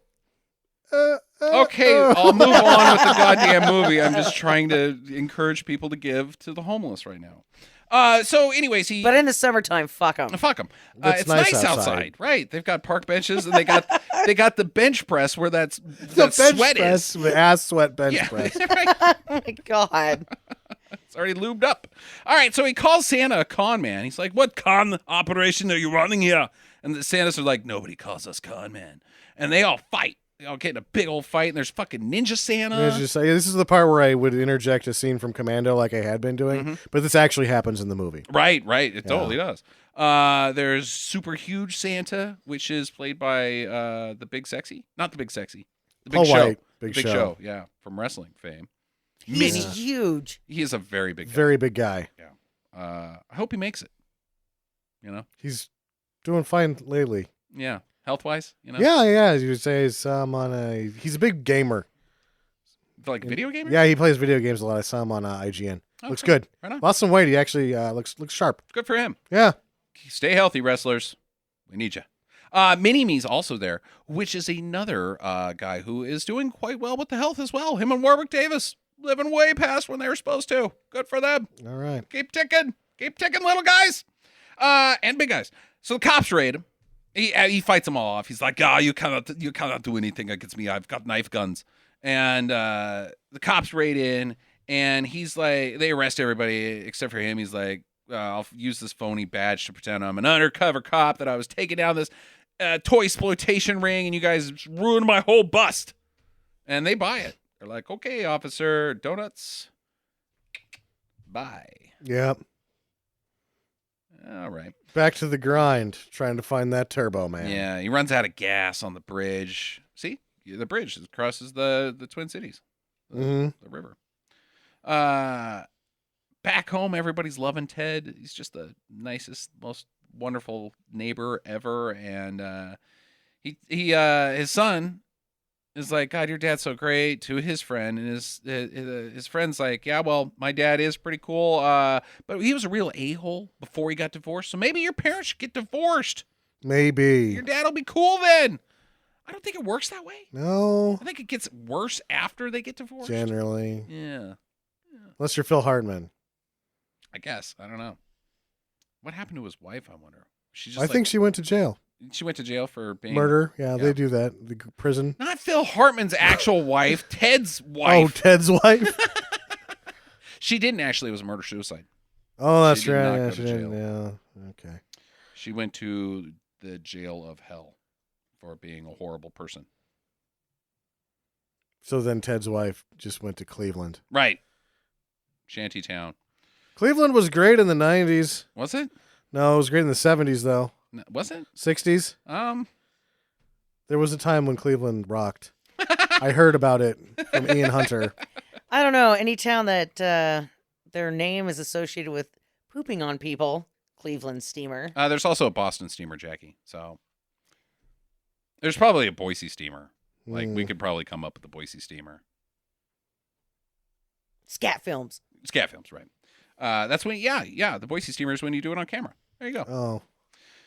Okay, I'll move on with the goddamn movie. I'm just trying to encourage people to give to the homeless right now. So, anyways, But in the summertime, fuck them. fuck them. It's It's nice nice outside. outside, right? They've got park benches, and they got the bench press where that The bench sweat press, is. the ass sweat bench Yeah, press. right. Oh my god. It's already lubed up. All right, so he calls Santa a con man. He's like, "What con operation are you running here?" And the Santas are like, "Nobody calls us con man." And they all fight. They all get in a big old fight, and there's fucking Ninja Santa. Yeah, just say, this is the part where I would interject a scene from Commando like I had been doing, but this actually happens in the movie. Right. It totally does. There's Super Huge Santa, which is played by the Big Sexy. Not the Big Sexy. The Big Paul Show. White, Big Big Show. Show, yeah, from wrestling fame. He's huge. He is a very big guy. Very big guy. I hope he makes it. You know? He's doing fine lately. Yeah. Health-wise, you know? Yeah. You would say he's a big gamer. Like a video gamer? Yeah, he plays video games a lot. I saw him on IGN. Looks Okay. good. Right on. Lost some weight. He actually looks sharp. Good for him. Yeah. Stay healthy, wrestlers. We need you. Mini-Me's also there, which is another guy who is doing quite well with the health as well. Him and Warwick Davis living way past when they were supposed to. Good for them. All right. Keep ticking, little guys, and big guys. So the cops raid him. He fights them all off. He's like, you cannot do anything against me. I've got knife guns. And the cops raid in, and he's like, they arrest everybody except for him. He's like, I'll use this phony badge to pretend I'm an undercover cop, that I was taking down this toy exploitation ring, and you guys ruined my whole bust. And they buy it. They're like, okay, officer, donuts. Bye. Yep. All right. Back to the grind, trying to find that Turbo Man. Yeah, he runs out of gas on the bridge. See? The bridge that crosses the Twin Cities. The river. Back home, everybody's loving Ted. He's just the nicest, most wonderful neighbor ever. And his son is like, God, your dad's so great, to his friend. And his friend's like, yeah, well, my dad is pretty cool. But he was a real a-hole before he got divorced. So maybe your parents should get divorced. Maybe. Your dad'll be cool then. I don't think it works that way. No. I think it gets worse after they get divorced. Generally. Yeah. Unless you're Phil Hartman. I guess. I don't know. What happened to his wife, I wonder? I think she went to jail. She went to jail for being... Murder. Yeah, they do that. The prison. Not Phil Hartman's actual wife, Ted's Oh, wife. Ted's wife? She didn't actually. It was a murder-suicide. Oh, that's She did right. not Yeah, go she to didn't. jail. Yeah. Okay. She went to the jail of hell for being a horrible person. So then Ted's wife just went to Cleveland. Right. Shantytown. Cleveland was great in the 90s. Was it? No, it was great in the 70s, though. Was it? 60s. There was a time when Cleveland rocked. I heard about it from Ian Hunter. I don't know. Any town that their name is associated with pooping on people, Cleveland steamer. There's also a Boston steamer, Jackie. So there's probably a Boise steamer. Like, we could probably come up with the Boise steamer. Scat films. Scat films, right. That's when, the Boise steamer is when you do it on camera. There you go. Oh.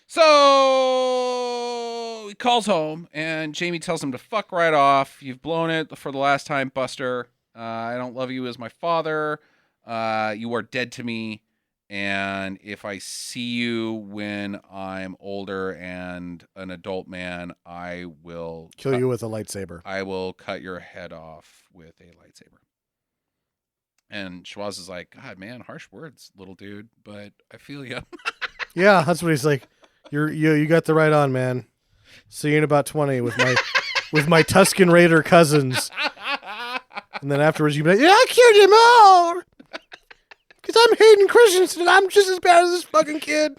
So he calls home, and Jamie tells him to fuck right off. You've blown it for the last time, Buster. I don't love you as my father. You are dead to me. And if I see you when I'm older and an adult man, I will Kill you with a lightsaber. I will cut your head off with a lightsaber. And Schwarz is like, God, man, harsh words, little dude, but I feel you. Yeah, that's what he's like. You got the right on, man. See you in about 20 with my Tuscan Raider cousins. And then afterwards you be like, yeah, I killed him all. Because I'm Hayden Christensen and I'm just as bad as this fucking kid.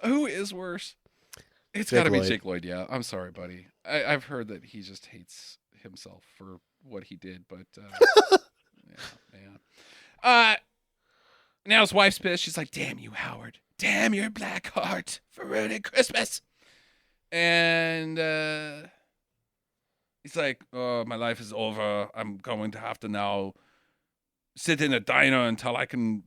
Who is worse? It's got to be Jake Lloyd, yeah. I'm sorry, buddy. I've heard that he just hates himself for what he did, but yeah. Now his wife's pissed. She's like, damn you, Howard. Damn your black heart for ruining Christmas. And he's like, oh, my life is over. I'm going to have to now sit in a diner until I can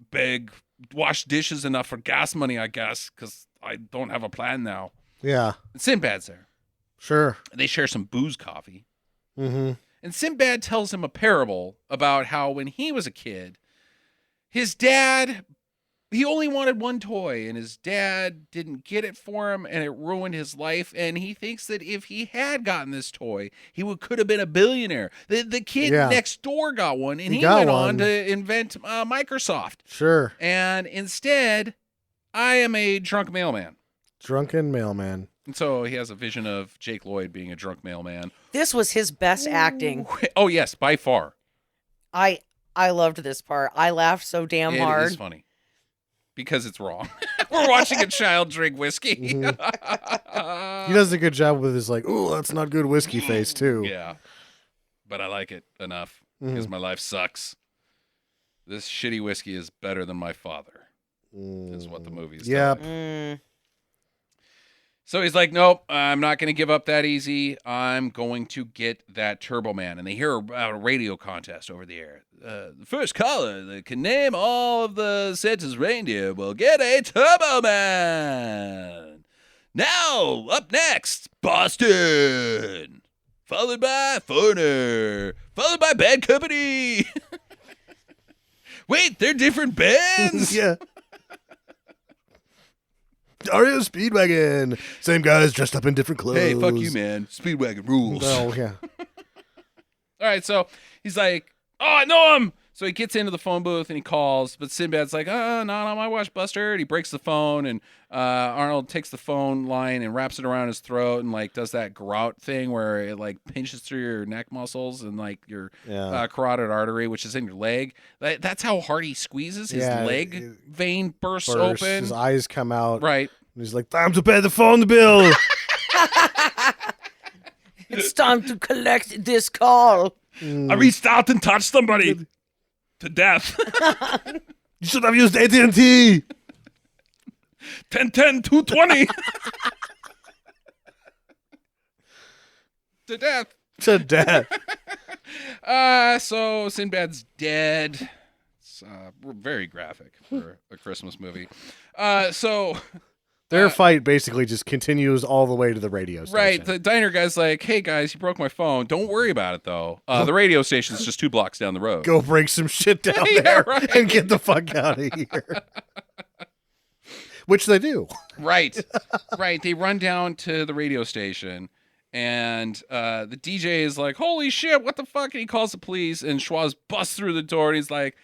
wash dishes enough for gas money, I guess, because I don't have a plan now. Yeah. And Sinbad's there. Sure. They share some booze coffee. Mm-hmm. And Sinbad tells him a parable about how when he was a kid, his dad he only wanted one toy, and his dad didn't get it for him, and it ruined his life. And he thinks that if he had gotten this toy, he could have been a billionaire. The kid next door got one, and he went on to invent Microsoft. Sure. And instead, I am a drunk mailman. Drunken mailman. And so he has a vision of Jake Lloyd being a drunk mailman. This was his best acting. Oh, yes, by far. I loved this part. I laughed so damn hard. It is funny. Because it's wrong. We're watching a child drink whiskey. Mm-hmm. He does a good job with his like, ooh, that's not good whiskey face, too. Yeah. But I like it enough because my life sucks. This shitty whiskey is better than my father, is what the movie's Yep. telling me. So he's like, nope, I'm not going to give up that easy. I'm going to get that Turbo Man. And they hear about a radio contest over the air. The first caller that can name all of the Santa's reindeer will get a Turbo Man. Now, up next, Boston. Followed by Foreigner. Followed by Bad Company. Wait, they're different bands? Yeah. REO Speedwagon. Same guys dressed up in different clothes. Hey, fuck you, man. Speedwagon rules. Oh, yeah. All right, so he's like, oh, I know him. So he gets into the phone booth and he calls, but Sinbad's like, oh, not on my watch, Buster. And he breaks the phone, and Arnold takes the phone line and wraps it around his throat and like does that grout thing where it like pinches through your neck muscles and like your carotid artery, which is in your leg. That's how hard he squeezes. His leg vein bursts open. His eyes come out. Right. And he's like, time to pay the phone bill. It's time to collect this call. I reached out and touched somebody to death. You should have used AT&T. 1010 220 to death. To death. So Sinbad's dead. It's very graphic for a Christmas movie. So their fight basically just continues all the way to the radio station. Right. The diner guy's like, hey guys, you broke my phone. Don't worry about it though. The radio station's just 2 blocks down the road. Go break some shit down there and get the fuck out of here. Which they do. Right. Right. They run down to the radio station, and the DJ is like, holy shit, what the fuck? And he calls the police, and Schwarz busts through the door, and he's like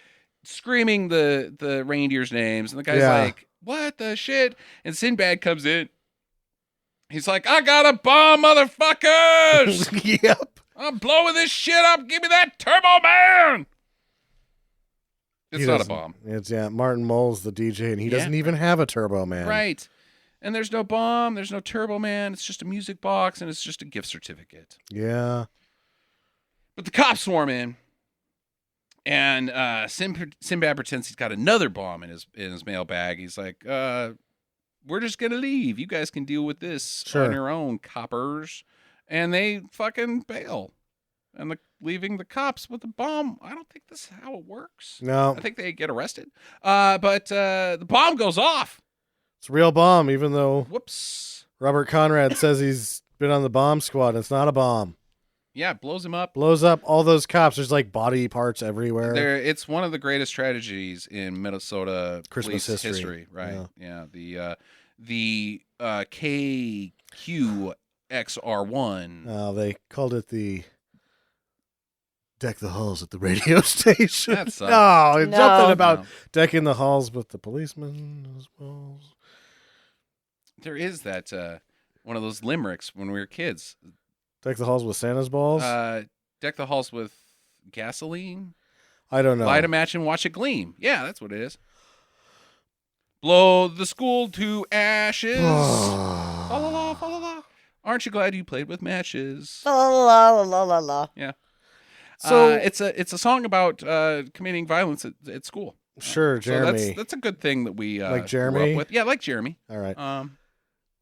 screaming the reindeer's names. And the guy's like, what the shit? And Sinbad comes in. He's like, I got a bomb, motherfuckers! Yep. I'm blowing this shit up. Give me that Turbo Man! It's not a bomb. It's Martin Mull's the DJ, and he doesn't even have a Turbo Man. Right. And there's no bomb, there's no Turbo Man, it's just a music box, and it's just a gift certificate. Yeah. But the cops swarm in, and Sinbad pretends he's got another bomb in his mailbag. He's like, we're just gonna leave. You guys can deal with this on your own, coppers. And they fucking bail. And leaving the cops with the bomb. I don't think this is how it works. No. I think they get arrested. But the bomb goes off. It's a real bomb, even though Whoops. Robert Conrad says he's been on the bomb squad. It's not a bomb. Yeah, it blows him up. Blows up all those cops. There's like body parts everywhere. It's one of the greatest tragedies in Minnesota Christmas police history. Right. Yeah. The KQXR1. Oh, they called it the Deck the Halls at the radio station. That sucks. No, something about decking the halls with the policemen as well. There is that one of those limericks when we were kids. Deck the halls with Santa's balls? Deck the halls with gasoline. I don't know. Light a match and watch it gleam. Yeah, that's what it is. Blow the school to ashes. La la la, la la. Aren't you glad you played with matches? La la la la la la. Yeah. So it's a song about committing violence at school. Sure, Jeremy. So that's a good thing that we like Jeremy. grew up with. Yeah, like Jeremy. All right.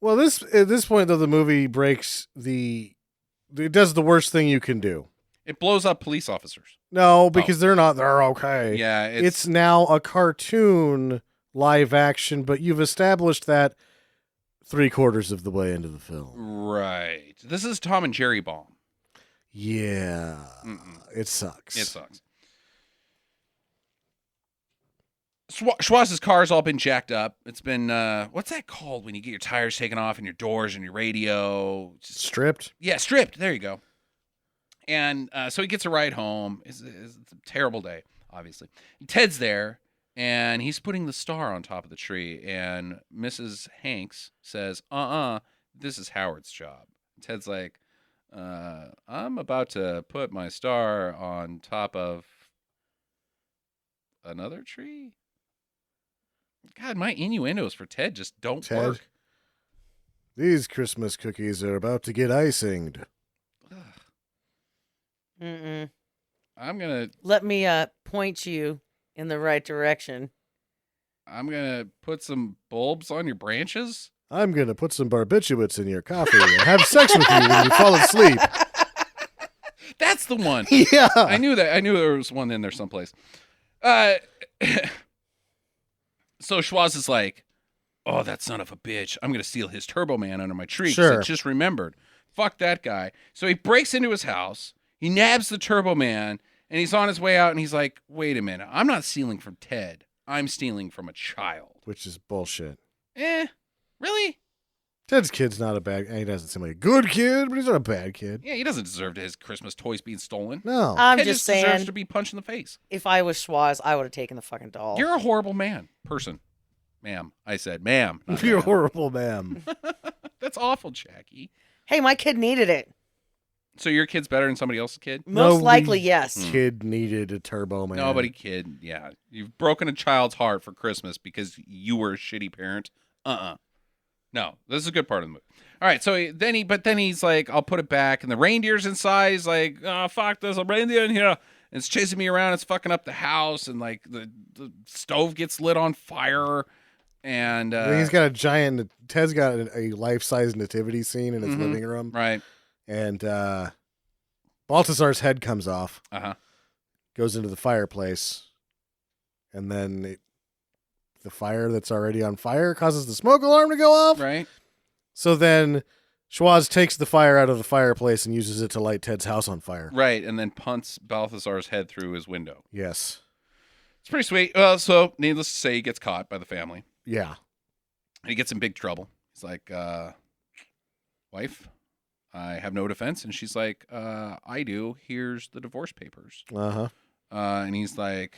Well, at this point though, the movie breaks it does the worst thing you can do. It blows up police officers. No, because they're okay. Yeah, it's now a cartoon live action, but you've established that 3/4 of the way into the film. Right. This is Tom and Jerry bomb. Yeah. It sucks. It sucks. Schwaz's car's all been jacked up. It's been what's that called when you get your tires taken off and your doors and your radio Stripped. Yeah, stripped. There you go. And so he gets a ride home. It's a terrible day, obviously. Ted's there, and he's putting the star on top of the tree. And Mrs. Hanks says, this is Howard's job. Ted's like, I'm about to put my star on top of another tree? God, my innuendos for Ted just don't work. These Christmas cookies are about to get icinged. Mm-mm. I'm going to... Let me point you in the right direction. I'm going to put some bulbs on your branches? I'm going to put some barbiturates in your coffee and have sex with you when you fall asleep. That's the one. Yeah. I knew that. I knew there was one in there someplace. So Schwaz is like, oh, that son of a bitch. I'm going to steal his Turbo Man under my tree. Sure. I just remembered. Fuck that guy. So he breaks into his house. He nabs the Turbo Man, and he's on his way out, and he's like, wait a minute. I'm not stealing from Ted. I'm stealing from a child. Which is bullshit. Really? Ted's kid's not a bad... He doesn't seem like a good kid, but he's not a bad kid. Yeah, he doesn't deserve his Christmas toys being stolen. No. I'm Ted just deserves saying, to be punched in the face. if I was Schwaz, I would have taken the fucking doll. You're a horrible person. Ma'am. I said, ma'am. not You're ma'am. horrible, ma'am. That's awful, Jackie. Hey, my kid needed it. So your kid's better than somebody else's kid? Most No, likely, yes. Kid needed a Turbo Man. Nobody kid. Yeah. You've broken a child's heart for Christmas because you were a shitty parent. No, this is a good part of the movie. All right, so then he's like, I'll put it back, and the reindeer's inside. He's like, oh, fuck, there's a reindeer in here. And it's chasing me around. It's fucking up the house, and like the stove gets lit on fire. And he's got a giant... Ted's got a life-size nativity scene in his living room. right. And Balthazar's head comes off. Goes into the fireplace. And then the fire that's already on fire causes the smoke alarm to go off. Right. So then Schwaz takes the fire out of the fireplace and uses it to light Ted's house on fire. Right, and then punts Balthazar's head through his window. Yes. It's pretty sweet. So needless to say, he gets caught by the family. Yeah. And he gets in big trouble. He's like, wife, I have no defense. And she's like, I do. Here's the divorce papers. Uh-huh. And he's like,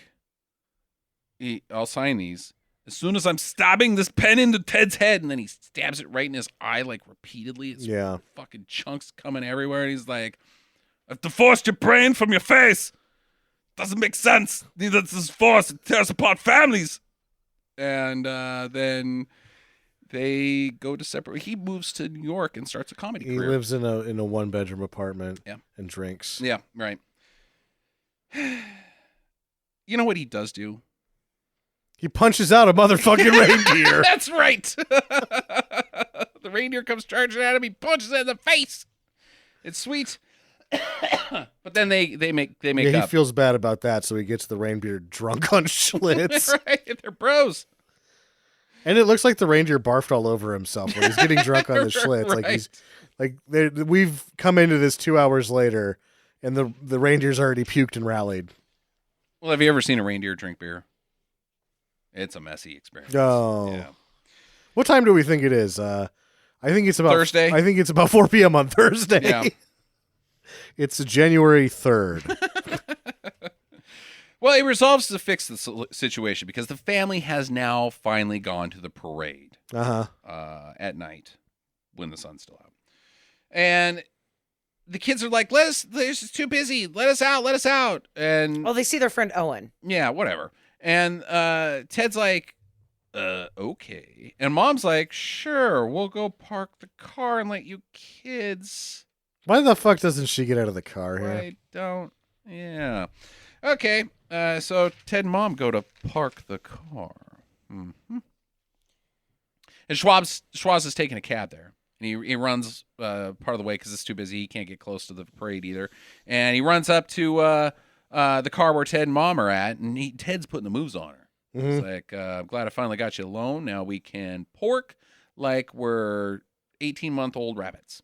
I'll sign these as soon as I'm stabbing this pen into Ted's head. And then he stabs it right in his eye, like repeatedly. It's fucking chunks coming everywhere. And he's like, I've divorced your brain from your face. Doesn't make sense. Neither does this force. It tears apart families. And then they go to separate. He moves to New York and starts a comedy career. He lives in a one-bedroom apartment. Yeah. And drinks. Yeah, right. You know what he does do? He punches out a motherfucking reindeer. That's right. The reindeer comes charging at him. He punches it in the face. It's sweet. But then they make Yeah, up. he feels bad about that, so he gets the reindeer drunk on Schlitz. Right, they're bros. And it looks like the reindeer barfed all over himself when he's getting drunk on the Schlitz. Right. We've come into this 2 hours later, and the reindeer's already puked and rallied. Well, have you ever seen a reindeer drink beer? It's a messy experience. Oh. Yeah. What time do we think it is? I think it's about Thursday. I think it's about 4 p.m. on Thursday. Yeah. It's January 3rd. Well, it resolves to fix the situation because the family has now finally gone to the parade at night when the sun's still out. And the kids are like, this is too busy. Let us out. And Well, they see their friend Owen. yeah, whatever. And Ted's like, okay. And Mom's like, sure, we'll go park the car and let you kids. Why the fuck doesn't she get out of the car here? I don't. Yeah. Okay. So Ted and Mom go to park the car. Mm-hmm. And Schwaz is taking a cab there. And he runs part of the way because it's too busy. He can't get close to the parade either. And he runs up to the car where Ted and Mom are at. And Ted's putting the moves on her. Mm-hmm. He's like, I'm glad I finally got you alone. Now we can pork like we're 18-month-old rabbits.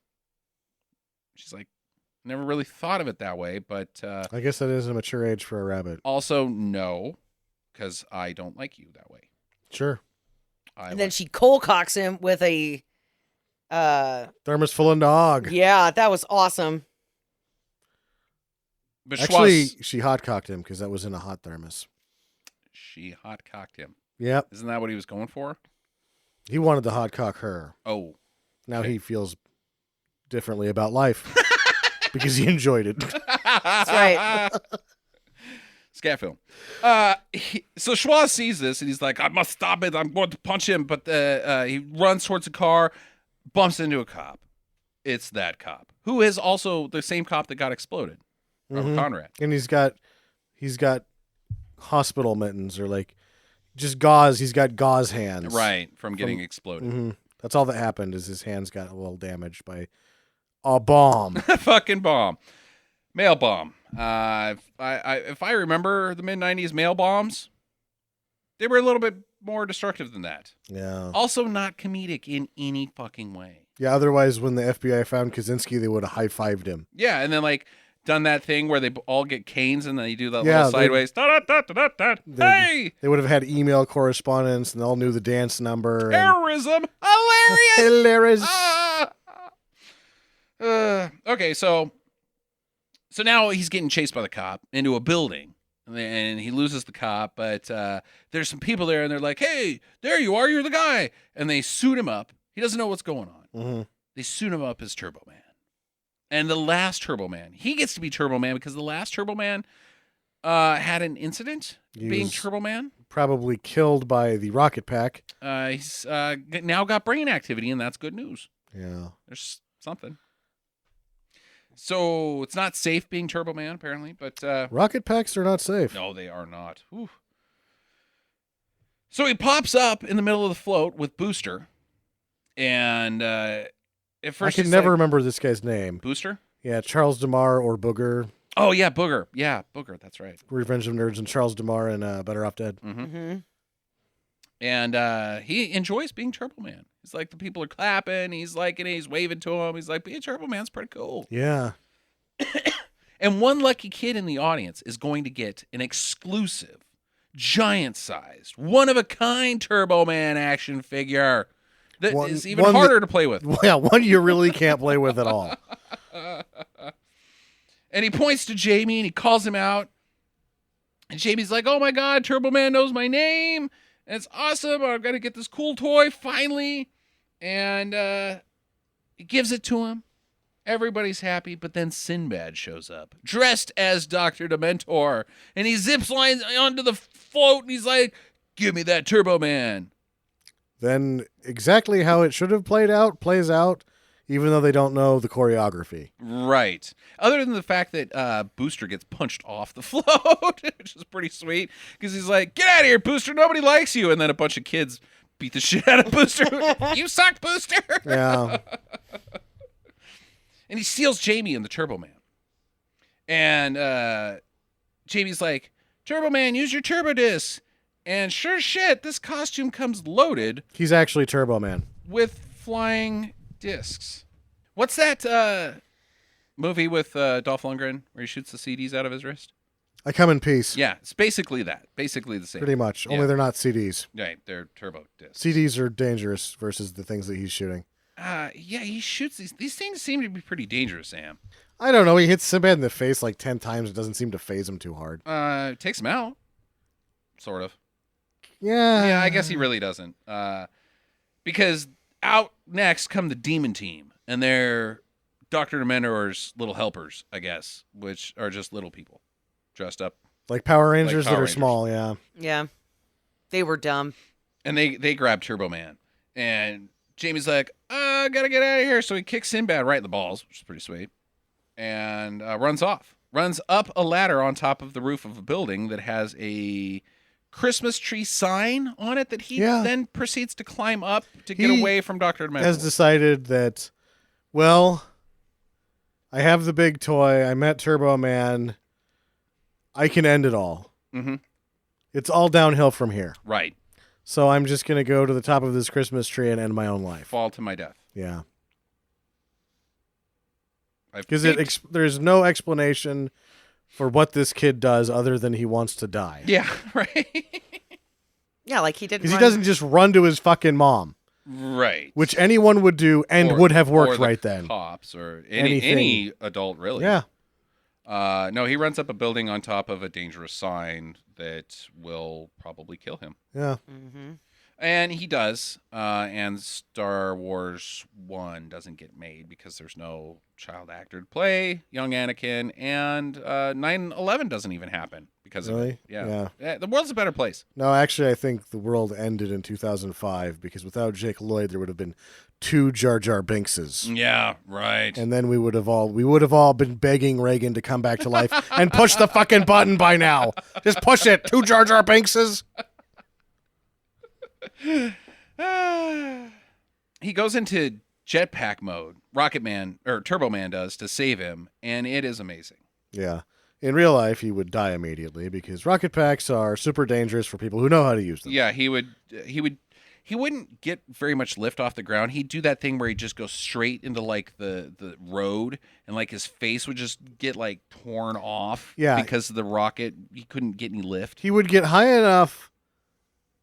She's like, never really thought of it that way, but I guess that is a mature age for a rabbit. also no, because I don't like you that way. Sure. And then she cold cocks him with a Thermos full of nog. yeah, that was awesome. But Actually, Schwarz, she hot cocked him because that was in a hot thermos. she hot cocked him. Yep. Isn't that what he was going for? He wanted to hot cock her. Oh, Now Okay. he feels differently about life because he enjoyed it. That's right. Scat film. So Schwarz sees this and he's like, I must stop it. I'm going to punch him. But he runs towards a car, bumps into a cop. It's that cop, who is also the same cop that got exploded. Robert Mhm. Conrad. And he's got hospital mittens or like just gauze. He's got gauze hands. Right, from getting exploded. hmm That's all that happened is his hands got a little damaged by a bomb. Fucking bomb. Mail bomb. If I remember the mid-90s mail bombs, they were a little bit more destructive than that. Yeah. Also not comedic in any fucking way. Yeah. Otherwise, when the FBI found Kaczynski, they would have high-fived him. Yeah, and then like done that thing where they all get canes and then they do that Yeah, little sideways. Hey! They would have had email correspondence and they all knew the dance number. And... Terrorism! Hilarious! Hilarious. Okay, so now he's getting chased by the cop into a building, and he loses the cop. But there's some people there, and they're like, "Hey, there you are! You're the guy!" And they suit him up. He doesn't know what's going on. Mm-hmm. They suit him up as Turbo Man, and the last Turbo Man, he gets to be Turbo Man because the last Turbo Man had an incident He being was- Turbo Man. Probably killed by the rocket pack. He's now got brain activity, and that's good news. Yeah. There's something. So it's not safe being Turbo Man, apparently, but Rocket packs are not safe. no, they are not. Whew. So he pops up in the middle of the float with Booster, and at I first can he's never like, remember this guy's name. Booster. Yeah, Charles DeMar or Booger. Oh yeah, Booger. Yeah, Booger. That's right. Revenge of Nerds and Charles DeMar and Better Off Dead. Mm-hmm. And he enjoys being Turbo Man. He's like, the people are clapping. He's like, and he's waving to him. He's like, being Turbo Man's pretty cool. Yeah. And one lucky kid in the audience is going to get an exclusive, giant-sized, one-of-a-kind Turbo Man action figure that One- is even one that- harder to play with. Yeah, one you really can't play with at all. And he points to Jamie and he calls him out. And Jamie's like, oh my God, Turbo Man knows my name. And it's awesome. I've got to get this cool toy finally. And he gives it to him. Everybody's happy. But then Sinbad shows up, dressed as Dr. Dementor. And he zips lines onto the float and he's like, give me that Turbo Man. Then exactly how it should have played out plays out, even though they don't know the choreography. Right. Other than the fact that Booster gets punched off the float, which is pretty sweet, because he's like, get out of here, Booster, nobody likes you. And then a bunch of kids beat the shit out of Booster. You suck, Booster. Yeah. And he steals Jamie and the Turbo Man. And Jamie's like, Turbo Man, use your turbo disc. And sure shit, this costume comes loaded He's actually Turbo Man. with flying discs. What's that movie with Dolph Lundgren where he shoots the CDs out of his wrist? I Come in Peace. Yeah, it's basically that. Basically the same. Pretty much. Yeah. Only they're not CDs. Right, they're turbo discs. CDs are dangerous versus the things that he's shooting. Yeah, he shoots these. These things seem to be pretty dangerous, Sam. I don't know. He hits Sinbad in the face like 10 times. It doesn't seem to phase him too hard. It takes him out, sort of. Yeah. Yeah, I guess he really doesn't. Because out next come the Demon Team, and they're Dr. Dementor's little helpers, I guess, which are just little people dressed up. Like Power Rangers Power that are Rangers. small, yeah. Yeah. They were dumb. And they grab Turbo Man. And Jamie's like, I gotta get out of here. So he kicks Sinbad right in the balls, which is pretty sweet. And runs off. Runs up a ladder on top of the roof of a building that has a Christmas tree sign on it that he then proceeds to climb up to get He away from Dr. Dementor. Has decided that, well, I have the big toy. I met Turbo Man. I can end it all. Mm-hmm. It's all downhill from here. Right. So I'm just going to go to the top of this Christmas tree and end my own life. Fall to my death. Yeah. I've Because picked- there's no explanation for what this kid does other than he wants to die. Yeah, right. Yeah, like he didn't. Because he doesn't just run to his fucking mom, Right. which anyone would do and would have or worked the right then. Cops or Anything. any adult, really. Yeah. No, he runs up a building on top of a dangerous sign that will probably kill him. Yeah. Mm-hmm. And he does. And Star Wars 1 doesn't get made because there's no child actor to play young Anakin. And 9/11 doesn't even happen because of Really? it. Yeah. The world's a better place. No, actually, I think the world ended in 2005 because without Jake Lloyd, there would have been 2 Jar Jar Binkses. Yeah, right. And then we would have all been begging Reagan to come back to life and push the fucking button by now. Just push it. 2 Jar Jar Binkses. He goes into jetpack mode. Rocket Man or Turbo Man does to save him, and it is amazing. Yeah. In real life, he would die immediately because rocket packs are super dangerous for people who know how to use them. Yeah, he wouldn't get very much lift off the ground. He'd do that thing where he'd just go straight into like the road, and like his face would just get like torn off. Yeah. Because of the rocket, he couldn't get any lift. He would get high enough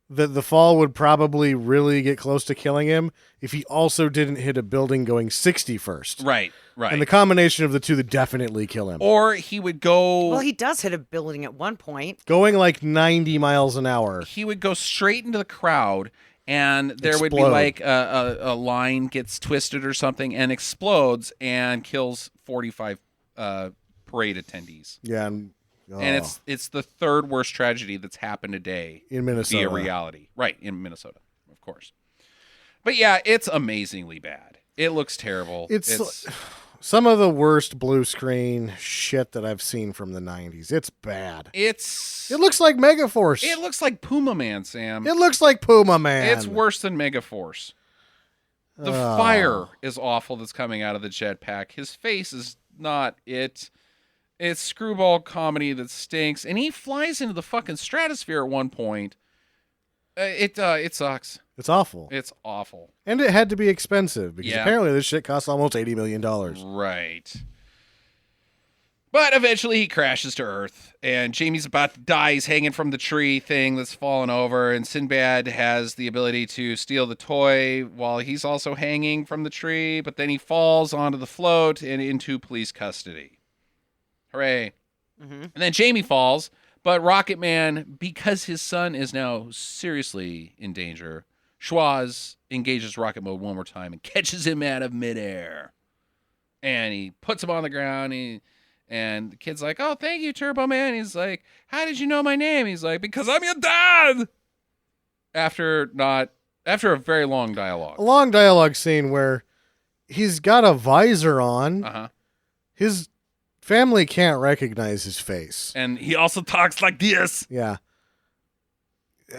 that the fall would probably really get close to killing him if he also didn't hit a building going 60 first. Right. And the combination of the two would definitely kill him. Or he would go. Well, he does hit a building at one point. Going like 90 miles an hour. He would go straight into the crowd, and there would be Explode. like a line gets twisted or something and explodes and kills 45 parade attendees. Yeah. And it's the third worst tragedy that's happened today in Minnesota. via reality. Right, in Minnesota, of course. But yeah, it's amazingly bad. It looks terrible. It's some of the worst blue screen shit that I've seen from the 90s. It's bad. It looks like Megaforce. It looks like Puma Man, Sam. It looks like Puma Man. It's worse than Megaforce. The fire is awful that's coming out of the jetpack. His face is not it. It's screwball comedy that stinks, and he flies into the fucking stratosphere at one point. It sucks. It's awful. It's awful. And it had to be expensive because Yeah. apparently this shit costs almost $80 million. Right. But eventually he crashes to Earth, and Jamie's about to die. He's hanging from the tree thing that's fallen over, and Sinbad has the ability to steal the toy while he's also hanging from the tree, but then he falls onto the float and into police custody. Hooray. Mm-hmm. And then Jamie falls, but Rocket Man, because his son is now seriously in danger, Schwaz engages rocket mode one more time and catches him out of midair. And he puts him on the ground, and the kid's like, "Oh, thank you, Turbo Man." He's like, "How did you know my name?" He's like, "Because I'm your dad." After a very long dialogue. A long dialogue scene where he's got a visor on. Uh-huh. His family can't recognize his face. And he also talks like this. Yeah.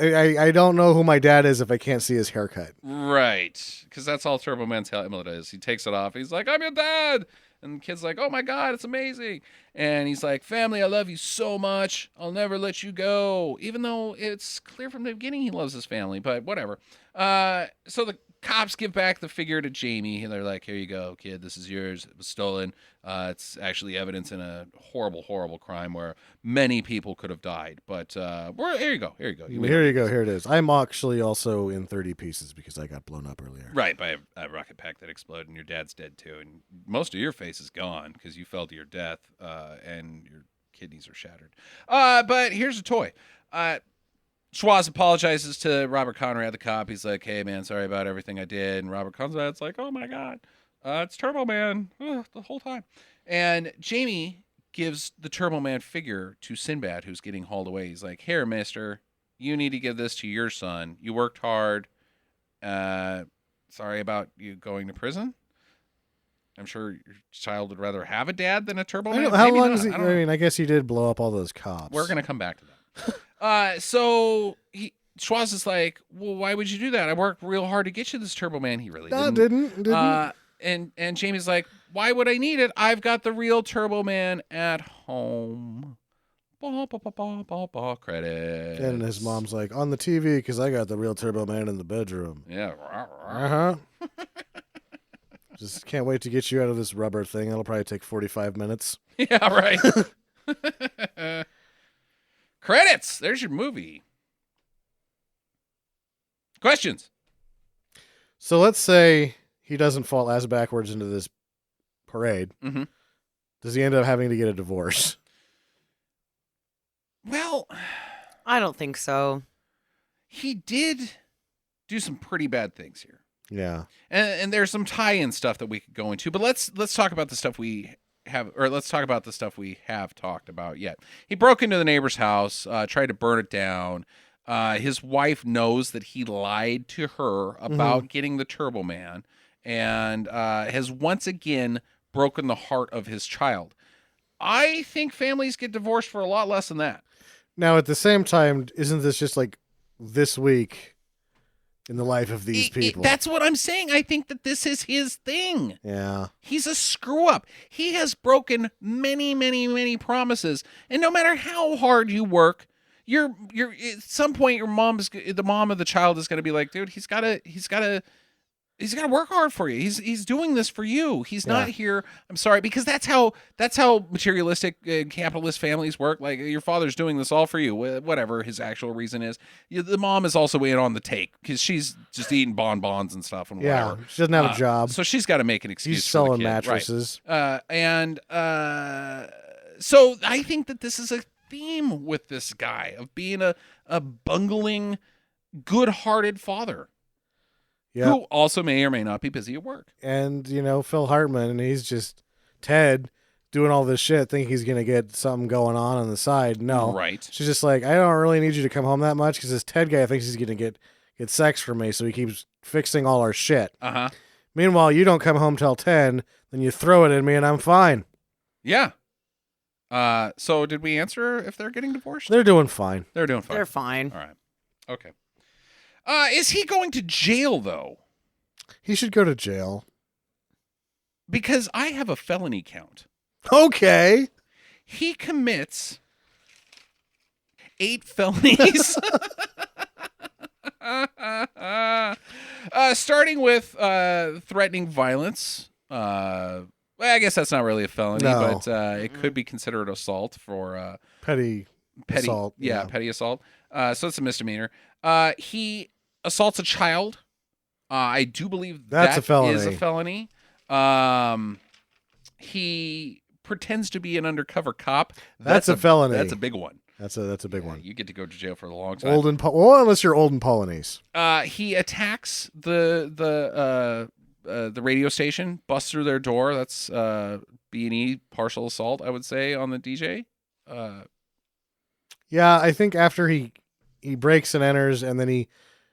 I don't know who my dad is if I can't see his haircut. Right. Because that's all Turbo Man's helmet is. He takes it off. He's like, "I'm your dad." And the kid's like, "Oh my God, it's amazing." And he's like, "Family, I love you so much. I'll never let you go." Even though it's clear from the beginning he loves his family, but whatever. So the cops give back the figure to Jamie, and they're like, "Here you go, kid. This is yours. It was stolen. It's actually evidence in a horrible, horrible crime where many people could have died. But here you go. Here you go. Here you go. Here it is. I'm actually also in 30 pieces because I got blown up earlier. Right, by a rocket pack that exploded, and your dad's dead too. And most of your face is gone because you fell to your death, and your kidneys are shattered. But here's a toy. Schwaz apologizes to Robert Conrad, the cop. He's like, "Hey, man, sorry about everything I did." And Robert Conrad's like, "Oh, my God, it's Turbo Man the whole time." And Jamie gives the Turbo Man figure to Sinbad, who's getting hauled away. He's like, "Here, mister, you need to give this to your son. You worked hard. Sorry about you going to prison. I'm sure your child would rather have a dad than a Turbo Man." How Maybe long not. is he? I don't know. I guess he did blow up all those cops. We're going to come back to that. So Schwaz is like, "Well, why would you do that? I worked real hard to get you this Turbo Man." He really didn't. And Jamie's like, "Why would I need it? I've got the real Turbo Man at home." Credits. And his mom's like, "On the TV because I got the real Turbo Man in the bedroom." Yeah. Uh-huh. Just can't wait to get you out of this rubber thing. It'll probably take 45 minutes. Yeah, right. Credits. There's your movie. Questions? So let's say he doesn't fall ass backwards into this parade. Mm-hmm. Does he end up having to get a divorce? Well, I don't think so. he did do some pretty bad things here. Yeah. And there's some tie-in stuff that we could go into, but let's talk about the stuff we have, or let's talk about the stuff we have talked about yet. He broke into the neighbor's house, tried to burn it down. His wife knows that he lied to her about getting the Turbo Man, and has once again broken the heart of his child. I think families get divorced for a lot less than that. Now, at the same time, isn't this just like this week in the life of these people? That's what I'm saying. I think that this is his thing. Yeah. He's a screw up. He has broken many, many, many promises. And no matter how hard you work, you're at some point the mom of the child is going to be like, dude, he's got to work hard for you. He's doing this for you. He's not here. I'm sorry, because that's how materialistic capitalist families work. Like, your father's doing this all for you, whatever his actual reason is. The mom is also in on the take because she's just eating bonbons and stuff and whatever. She doesn't have a job. So she's got to make an excuse. She's for the selling kid. mattresses. Right. So I think that this is a theme with this guy of being a bungling, good-hearted father. Yeah. Who also may or may not be busy at work. And, Phil Hartman, and he's just Ted doing all this shit, thinking he's going to get something going on the side. No. Right. She's just like, I don't really need you to come home that much because this Ted guy thinks he's going to get sex from me, so he keeps fixing all our shit. Uh-huh. Meanwhile, you don't come home till 10, then you throw it at me, and I'm fine. Yeah. So did we answer if they're getting divorced? They're doing fine. They're doing fine. They're fine. All right. Okay. Is he going to jail, though? He should go to jail. Because I have a felony count. Okay. He commits 8 felonies. Starting with threatening violence. Well, I guess that's not really a felony, No. but it could be considered assault for Petty assault. Yeah, petty assault. So it's a misdemeanor. He assaults a child. I do believe That's that a felony. is a felony. He pretends to be an undercover cop. That's a felony. That's a big one. That's a big one. You get to go to jail for a long time. Unless you're old and Polonese. He attacks the radio station, busts through their door. That's B&E partial assault, I would say, on the DJ. Yeah, I think after he breaks and enters and then he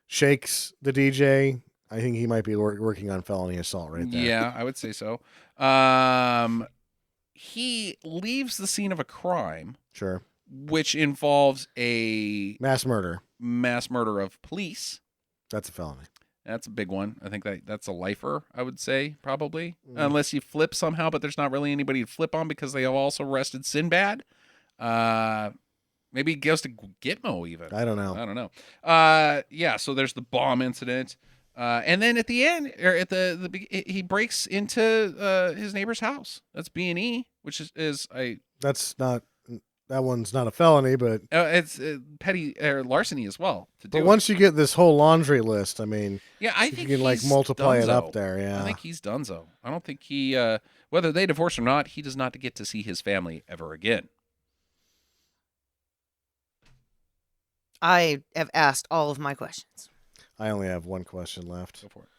shakes the DJ, I think he might be working on felony assault right there. Yeah, I would say so. He leaves the scene of a crime, Sure. which involves a Mass murder. of police. That's a felony. That's a big one. I think that's a lifer, I would say, probably. Unless you flip somehow, but there's not really anybody to flip on because they have also arrested Sinbad. Maybe he goes to Gitmo even. I don't know. Yeah, so there's the bomb incident. And then at the end, or at he breaks into his neighbor's house. That's B&E, which is that one's not a felony, but it's petty larceny as well. But once you get this whole laundry list, I mean, yeah, I think you can he's multiply it donezo. up there. Yeah, I think he's donezo. I don't think he, whether they divorce or not, he does not get to see his family ever again. I have asked all of my questions. I only have one question left. Go for it.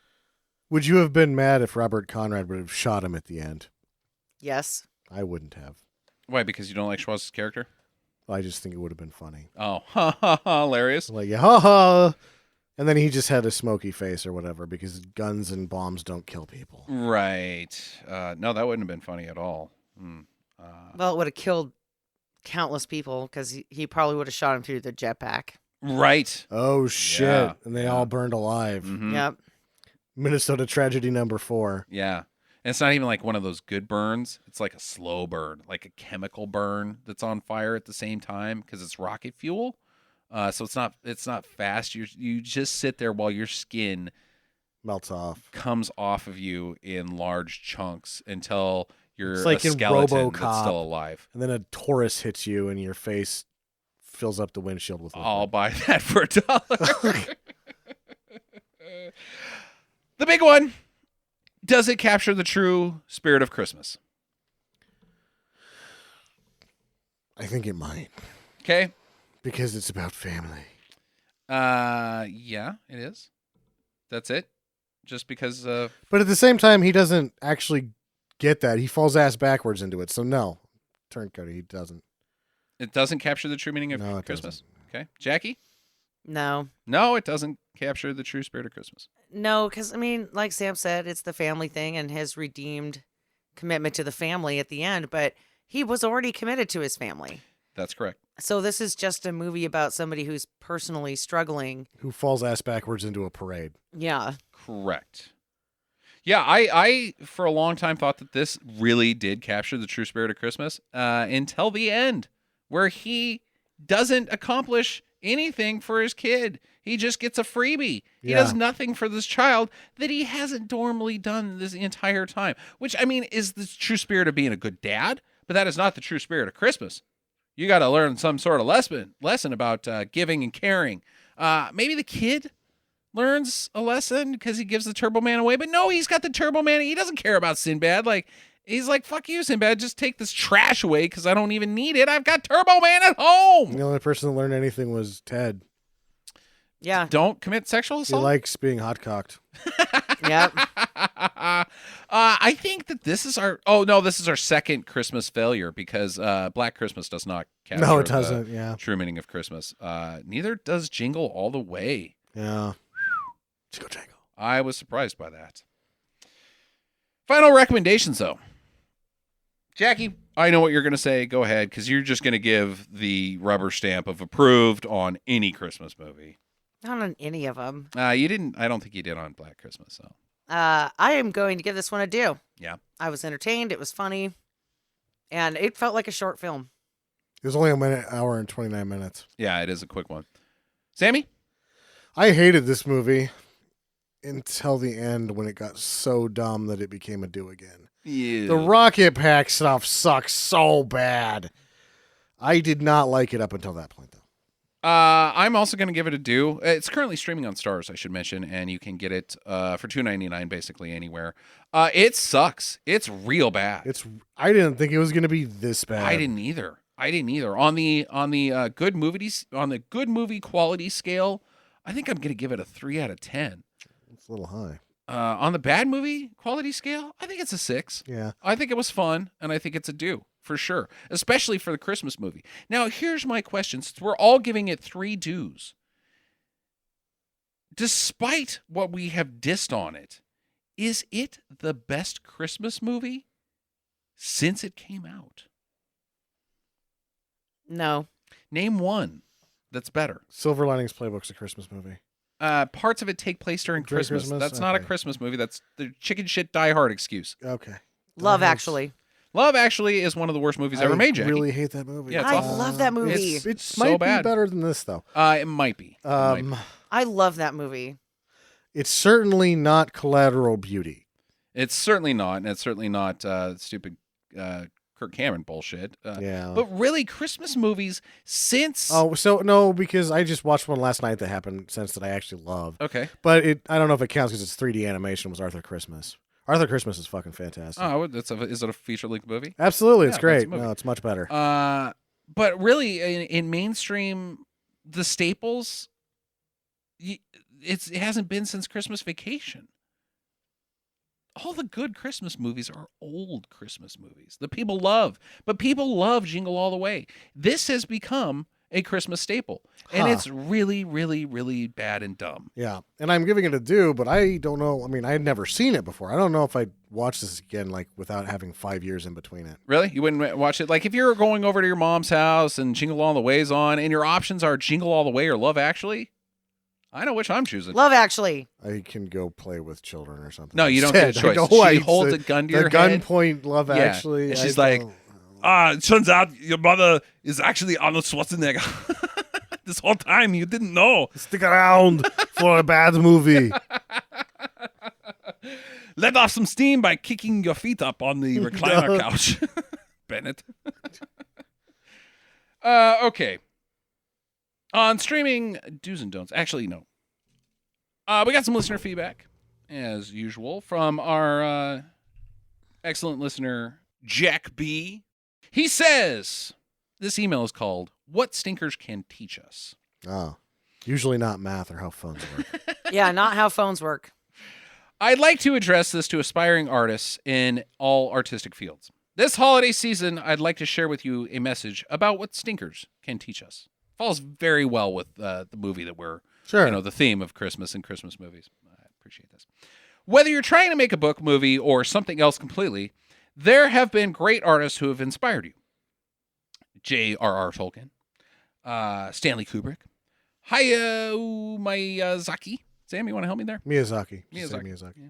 Would you have been mad if Robert Conrad would have shot him at the end? Yes. I wouldn't have. Why? Because you don't like Schwarzenegger's character? I just think it would have been funny. Oh, hilarious. Like, yeah, ha ha. And then he just had a smoky face or whatever because guns and bombs don't kill people. Right. No, that wouldn't have been funny at all. Well, it would have killed countless people because he probably would have shot him through the jetpack. Right. Oh, shit. Yeah, And they all burned alive. Mhm. Yep. Minnesota tragedy number 4. Yeah. And it's not even like one of those good burns. It's like a slow burn, like a chemical burn that's on fire at the same time because it's rocket fuel. So it's not fast. You just sit there while your skin Melts off. comes off of you in large chunks until you're It's like a in skeleton RoboCop. that's still alive. And then a Taurus hits you and your face fills up the windshield with liquid. I'll buy that for $1. big one. Does it capture the true spirit of Christmas? I think it might. Okay. Because it's about family. Yeah, it is. That's it. Just because But at the same time, he doesn't actually get that. He falls ass backwards into it. So no. Turncoat, he doesn't. it doesn't capture the true meaning of No, it Christmas. Okay. Jackie? No. No, it doesn't capture the true spirit of Christmas. No, because, I mean, like Sam said, it's the family thing and his redeemed commitment to the family at the end, but he was already committed to his family. That's correct. So this is just a movie about somebody who's personally struggling. Who falls ass backwards into a parade. Yeah. Correct. Yeah, I for a long time thought that this really did capture the true spirit of Christmas until the end, where he doesn't accomplish anything for his kid. He just gets a freebie. He does nothing for this child that he hasn't normally done this entire time, which, I mean, is the true spirit of being a good dad, but that is not the true spirit of Christmas. You got to learn some sort of lesson about giving and caring. Maybe the kid learns a lesson because he gives the Turbo Man away, but no, he's got the Turbo Man. He doesn't care about Sinbad. Like, he's like, fuck you, Sinbad. Just take this trash away because I don't even need it. I've got Turbo Man at home. The only person that learned anything was Ted. Yeah. Don't commit sexual He assault. likes being hot-cocked. Yep. I think that this is our second Christmas failure because Black Christmas does not capture No, it doesn't. Yeah. true meaning of Christmas. Neither does Jingle All the Way. Yeah. Jingle jangle. I was surprised by that. Final recommendations, though. Jackie, I know what you're going to say. Go ahead, because you're just going to give the rubber stamp of approved on any Christmas movie. Not on any of them. You didn't. I don't think you did on Black Christmas. So I am going to give this one a do. yeah. I was entertained. It was funny. And it felt like a short film. It was only an hour and 29 minutes. Yeah, it is a quick one. Sammy? I hated this movie until the end when it got so dumb that it became a do again. Yeah. The Rocket Pack stuff sucks so bad. I did not like it up until that point, though. I'm also going to give it a do. It's currently streaming on Stars, I should mention, and you can get it for $2.99 basically anywhere. It sucks. It's real bad. I didn't think it was going to be this bad. I didn't either. On the good movie quality scale, I think I'm going to give it a 3 out of 10. It's a little high. On the bad movie quality scale, I think it's a 6. Yeah. I think it was fun, and I think it's a do. For sure, especially for the Christmas movie. Now, here's my question. Since we're all giving it 3 do's, despite what we have dissed on it, is it the best Christmas movie since it came out? No. Name one that's better. Silver Linings Playbook's a Christmas movie. Parts of it take place during Christmas. That's not a Okay. Christmas movie. That's the chicken shit Die Hard excuse. Okay. Love That Actually. Love Actually is one of the worst movies ever made, Jackie. I really hate that movie. Yeah, it's I awful. love that movie. It so might bad. be better than this, though. It might be. I love that movie. It's certainly not Collateral Beauty. It's certainly not, and it's certainly not stupid Kirk Cameron bullshit. Yeah. But really, Christmas movies since... Oh, so no, because I just watched one last night that happened since that I actually love. Okay. But I don't know if it counts because it's 3D animation. Was Arthur Christmas. Arthur Christmas is fucking fantastic. Oh, is it a feature-length movie? Absolutely, it's Yeah, great. that's a movie. No, it's much better. But really, in mainstream, the staples, it hasn't been since Christmas Vacation. All the good Christmas movies are old Christmas movies that people love. But people love Jingle All the Way. This has become a Christmas staple. And it's really, really, really bad and dumb. Yeah, and I'm giving it a do, but I don't know. I mean, I had never seen it before. I don't know if I'd watch this again, like, without having 5 years in between it. Really? You wouldn't watch it? Like, if you're going over to your mom's house and Jingle All the Way's on, and your options are Jingle All the Way or Love Actually, I know which I'm choosing. Love Actually. I can go play with children or something. No, you don't get a Instead, I choice. know She I- holds the- a gun to the your head. gunpoint Love Yeah, Actually. and she's I like, don't- It turns out your mother is actually Arnold Schwarzenegger. This whole time you didn't know. stick around for a bad movie. Let off some steam by kicking your feet up on the recliner couch. Bennett. Okay. On streaming do's and don'ts. Actually, no. We got some listener feedback, as usual, from our excellent listener, Jack B. He says, this email is called, What Stinkers Can Teach Us. Oh, usually not math or how phones work. Yeah, not how phones work. I'd like to address this to aspiring artists in all artistic fields. This holiday season, I'd like to share with you a message about what stinkers can teach us. Falls very well with the movie that we're, Sure. the theme of Christmas and Christmas movies. I appreciate this. Whether you're trying to make a book, movie, or something else completely, there have been great artists who have inspired you. J.R.R. Tolkien, Stanley Kubrick, Hayao Miyazaki. Sam, you want to help me there? Miyazaki. Miyazaki. Yeah.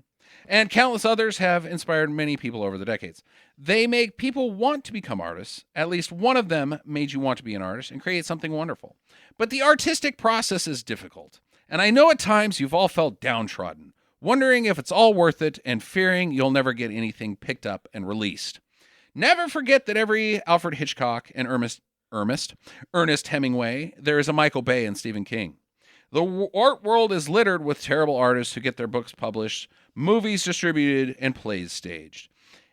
And countless others have inspired many people over the decades. They make people want to become artists. At least one of them made you want to be an artist and create something wonderful. But the artistic process is difficult. And I know at times you've all felt downtrodden, wondering if it's all worth it and fearing you'll never get anything picked up and released. Never forget that every Alfred Hitchcock and Ernest Hemingway, there is a Michael Bay and Stephen King. The art world is littered with terrible artists who get their books published, movies distributed, and plays staged.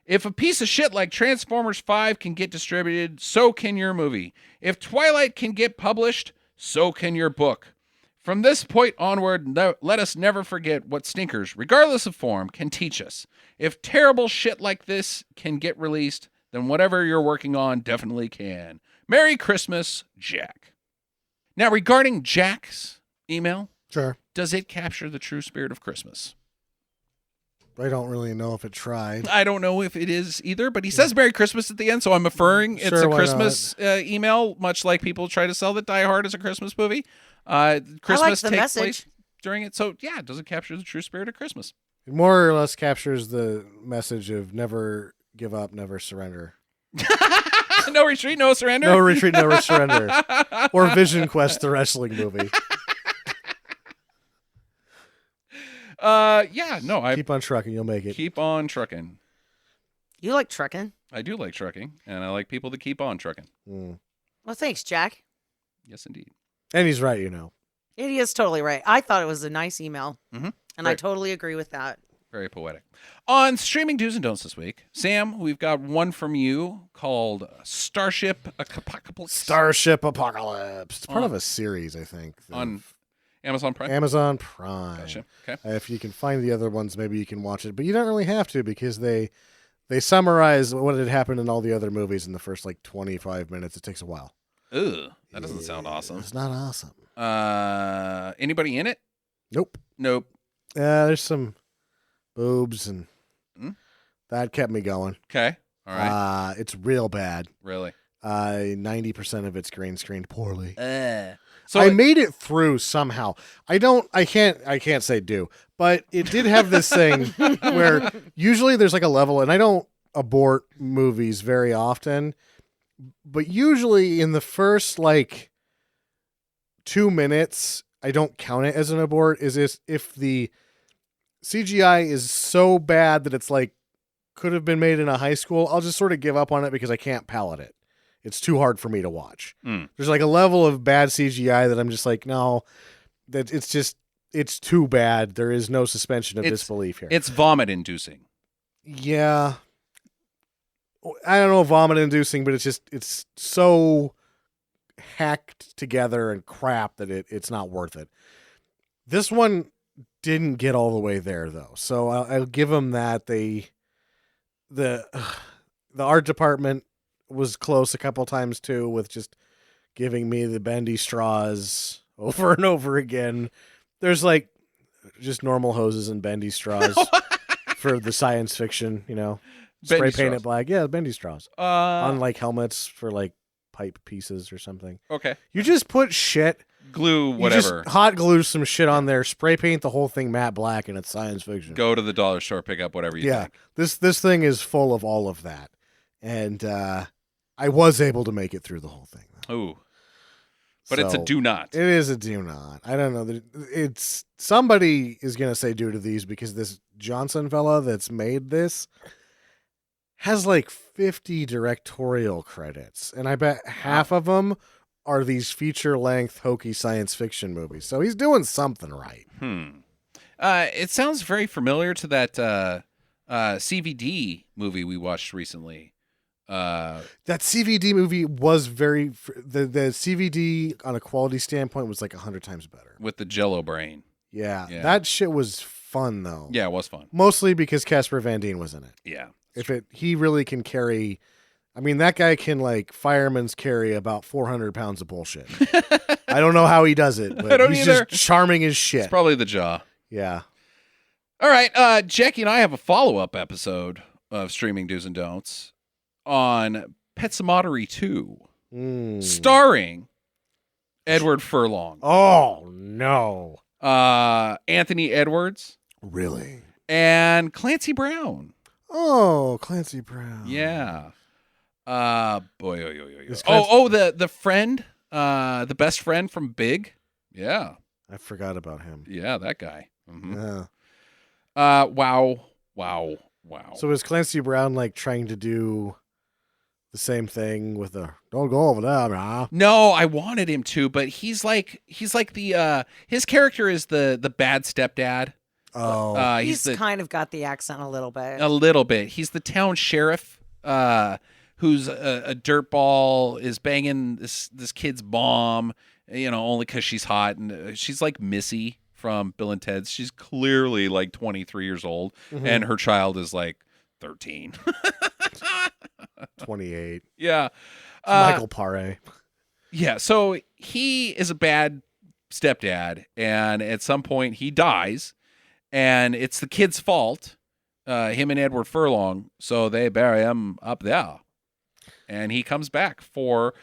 If a piece of shit like Transformers 5 can get distributed, so can your movie. If Twilight can get published, so can your book. From this point onward, let us never forget what stinkers, regardless of form, can teach us. If terrible shit like this can get released, then whatever you're working on definitely can. Merry Christmas, Jack. Now, regarding Jack's email, Sure. does it capture the true spirit of Christmas? I don't really know if it tried. I don't know if it is either, but he says Merry Christmas at the end, so I'm inferring it's Sure, a why Christmas email, much like people try to sell that Die Hard as a Christmas movie. Christmas the takes message. place during it. So, yeah, does it capture the true spirit of Christmas? It more or less captures the message of never give up, never surrender. No retreat, no surrender? No retreat, never surrender. Or Vision Quest, the wrestling movie. Yeah, no, I Keep on trucking, you'll make it. keep on trucking. You like trucking? I do like trucking, and I like people that keep on trucking. Mm. Well, thanks, Jack. Yes, indeed. And he's right, you know. It is totally right. I thought it was a nice email, Mhm. and I Right. totally agree with that. Very poetic. On streaming do's and don'ts this week, Sam, we've got one from you called Starship Apocalypse Starship Apocalypse. It's part On- of a series, I think. on Amazon Prime. Amazon Prime. Gotcha. Okay. If you can find the other ones, maybe you can watch it. But you don't really have to because they summarize what had happened in all the other movies in the first 25 minutes. It takes a while. Ugh, that doesn't sound awesome. It's not awesome. Anybody in it? Nope. Nope. There's some boobs and Hmm? that kept me going. Okay. All right. It's real bad. Really? 90% of it's green screened poorly. So I made it through somehow. I can't say do, but it did have this thing where usually there's a level, and I don't abort movies very often, but usually in the first 2 minutes, I don't count it as an abort. If the CGI is so bad that it's could have been made in a high school, I'll just sort of give up on it because I can't palate it. It's too hard for me to watch. There's a level of bad CGI that I'm just no, that it's too bad. There is no suspension of disbelief here. it's vomit inducing. Yeah. I don't know, vomit inducing, but it's so hacked together and crap that it's not worth it. This one didn't get all the way there though. So I'll give them that. The art department was close a couple times too, with just giving me the bendy straws over and over again. There's just normal hoses and bendy straws for the science fiction, spray Bendy painted straws. black. Yeah, bendy straws on helmets for pipe pieces or something. Okay. You just put shit, Glue, you whatever. just hot glue some shit on there, spray paint the whole thing matte black, and it's science fiction. Go to the dollar store, pick up whatever you Yeah, think. this thing is full of all of that, and I was able to make it through the whole thing. Ooh. But it's a So, do not. It is a do not. I don't know. It's somebody is gonna say do to these because this Johnson fella that's made this has 50 directorial credits, and I bet half of them are these feature-length hokey science fiction movies. So he's doing something right. It sounds very familiar to that CVD movie we watched recently. That CVD movie was the CVD on a quality standpoint was like 100 times better. With the Jello brain. Yeah, Yeah. that shit was fun though. Yeah, it was fun. Mostly because Casper Van Dien was in it. Yeah. He really can carry. I mean, that guy can like fireman's carry about 400 pounds of bullshit. I don't know how he does it, but I don't he's either. just charming as shit. It's probably the jaw. Yeah. All right, Jackie and I have a follow-up episode of Streaming Do's and Don'ts on Petsomotery 2, starring Edward Furlong. Oh, no. Anthony Edwards. Really? And Clancy Brown. Oh, Clancy Brown. Yeah. Boy. Is The friend, the best friend from Big. Yeah. I forgot about him. Yeah, that guy. Mm-hmm. Yeah. Wow. So is Clancy Brown like trying to do the same thing with the don't go over there, brah? No, I wanted him to, but he's like the his character is the bad stepdad. Oh, He's kind of got the accent a little bit. A little bit. He's the town sheriff, who's a dirtball, is banging this kid's mom, only because she's hot, and she's like Missy from Bill and Ted's. She's clearly like 23 years old, and her child is like 13. 28. Yeah. Michael Paré. Yeah, so he is a bad stepdad, and at some point he dies, and it's the kid's fault, him and Edward Furlong, so they bury him up there. And he comes back for...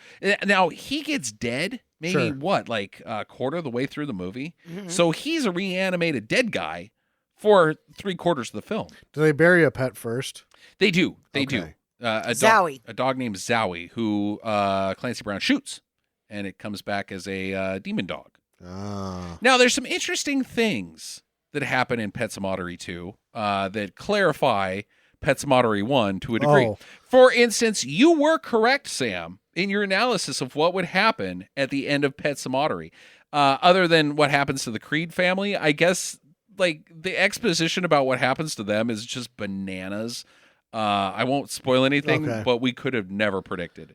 Now, he gets dead maybe, like a quarter of the way through the movie? Mm-hmm. So he's a reanimated dead guy for 3/4 of the film. Do they bury a pet first? They do. They do. Zowie. A dog named Zowie, who Clancy Brown shoots, and it comes back as a demon dog. Ah. Now, there's some interesting things that happen in Petsomotery 2 that clarify Petsomotery 1 to a degree. Oh. For instance, you were correct, Sam, in your analysis of what would happen at the end of Petsomotery. Other than what happens to the Creed family, I guess like the exposition about what happens to them is just bananas. I won't spoil anything, but we could have never predicted.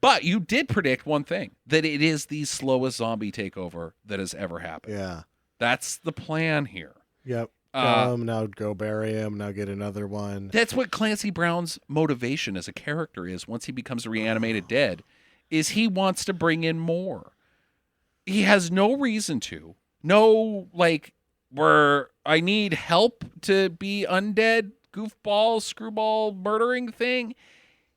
But you did predict one thing, that it is the slowest zombie takeover that has ever happened. Yeah. That's the plan here. Yep. Now go bury him. Now get another one. That's what Clancy Brown's motivation as a character is once he becomes reanimated dead, is he wants to bring in more. He has no reason to. No, like, where I need help to be undead, goofball, screwball, murdering thing.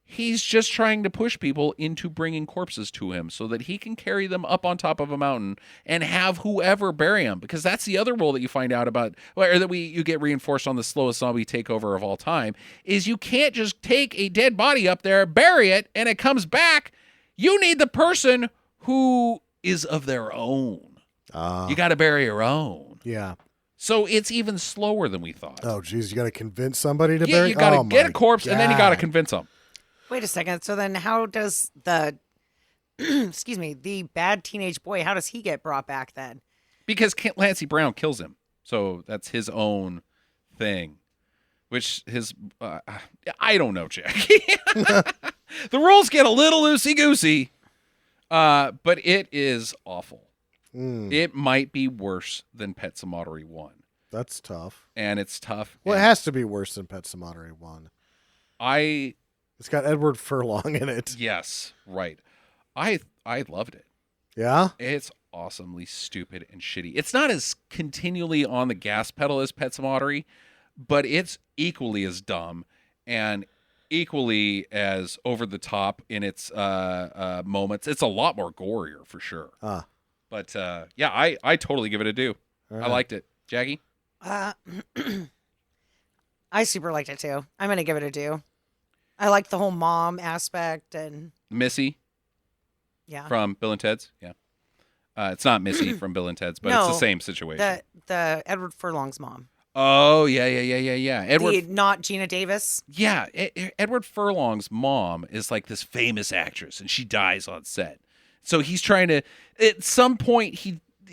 He's just trying to push people into bringing corpses to him so that he can carry them up on top of a mountain and have whoever bury them. Because that's the other rule that you find out about, or that you get reinforced on the slowest zombie takeover of all time, is you can't just take a dead body up there, bury it, and it comes back. You need the person who is of their own. You got to bury your own. Yeah. So it's even slower than we thought. Oh, geez. You got to convince somebody to Yeah, bury? you got to get a corpse, and then you got to convince them. Wait a second. So then how does the, excuse me, the bad teenage boy, how does he get brought back then? Because Clancy Brown kills him. So that's his own thing. Which I don't know, Jackie. The rules get a little loosey-goosey. But it is awful. It might be worse than Petsomotery 1. That's tough. And it's tough. Well, it has to be worse than Petsomotery 1. It's got Edward Furlong in it. Yes, right. I loved it. Yeah? It's awesomely stupid and shitty. It's not as continually on the gas pedal as Petsomotery, but it's equally as dumb and equally as over the top in its moments. It's a lot more gorier for sure. But yeah, I totally give it a do. Right. I liked it. Jackie? I super liked it too. I'm going to give it a do. I like the whole mom aspect and Missy? Yeah. From Bill and Ted's? Yeah. It's not Missy from Bill and Ted's, but it's the same situation. The Edward Furlong's mom. Oh, yeah. Edward, not Gina Davis. Yeah, Edward Furlong's mom is like this famous actress, and she dies on set. So he's trying to. At some point,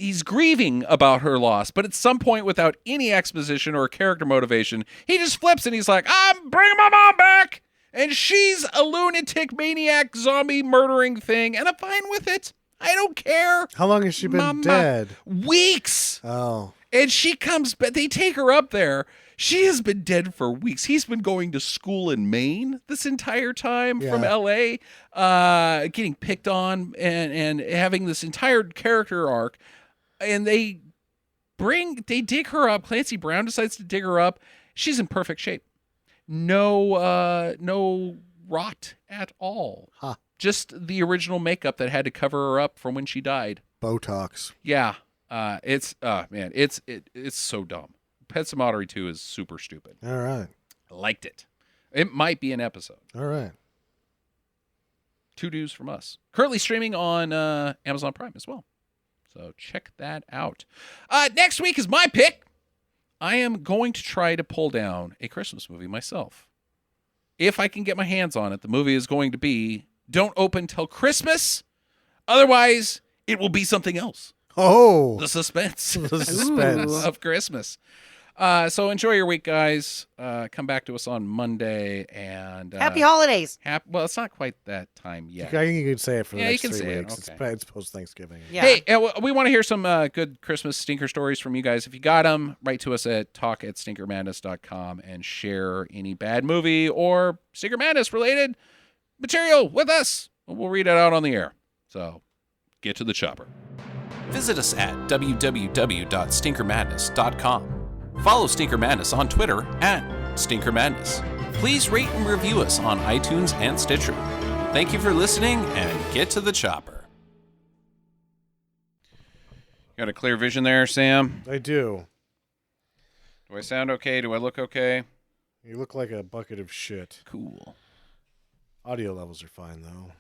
he's grieving about her loss, but at some point, without any exposition or character motivation, he just flips and he's like, "I'm bringing my mom back," and she's a lunatic, maniac, zombie murdering thing, and I'm fine with it. I don't care. How long has she been dead? Weeks. Oh. And she comes back. They take her up there. She has been dead for weeks. He's been going to school in Maine this entire time from L.A., getting picked on and having this entire character arc. And they dig her up. Clancy Brown decides to dig her up. She's in perfect shape. No rot at all. Huh. Just the original makeup that had to cover her up from when she died. Botox. Yeah. It's so dumb. Pet Sematary 2 is super stupid. All right. I liked it. It might be an episode. All right. 2 dues from us. Currently streaming on Amazon Prime as well. So check that out. Next week is my pick. I am going to try to pull down a Christmas movie myself. If I can get my hands on it, the movie is going to be Don't Open Till Christmas. Otherwise, it will be something else. Oh. The suspense. The suspense. Of Christmas. So enjoy your week, guys. Come back to us on Monday. And Happy holidays. Well, it's not quite that time yet. I think you can say it for the next you can 3 say weeks. it. Okay. It's post-Thanksgiving. Yeah. Hey, we want to hear some good Christmas stinker stories from you guys. If you got them, write to us at talk@stinkermadness.com and share any bad movie or Stinker Madness related material with us. We'll read it out on the air. So get to the chopper. Visit us at www.stinkermadness.com. Follow Stinker Madness on Twitter at Stinker Madness. Please rate and review us on iTunes and Stitcher. Thank you for listening, and get to the chopper. Got a clear vision there, Sam? I do. Do I sound okay? Do I look okay? You look like a bucket of shit. Cool. Audio levels are fine, though.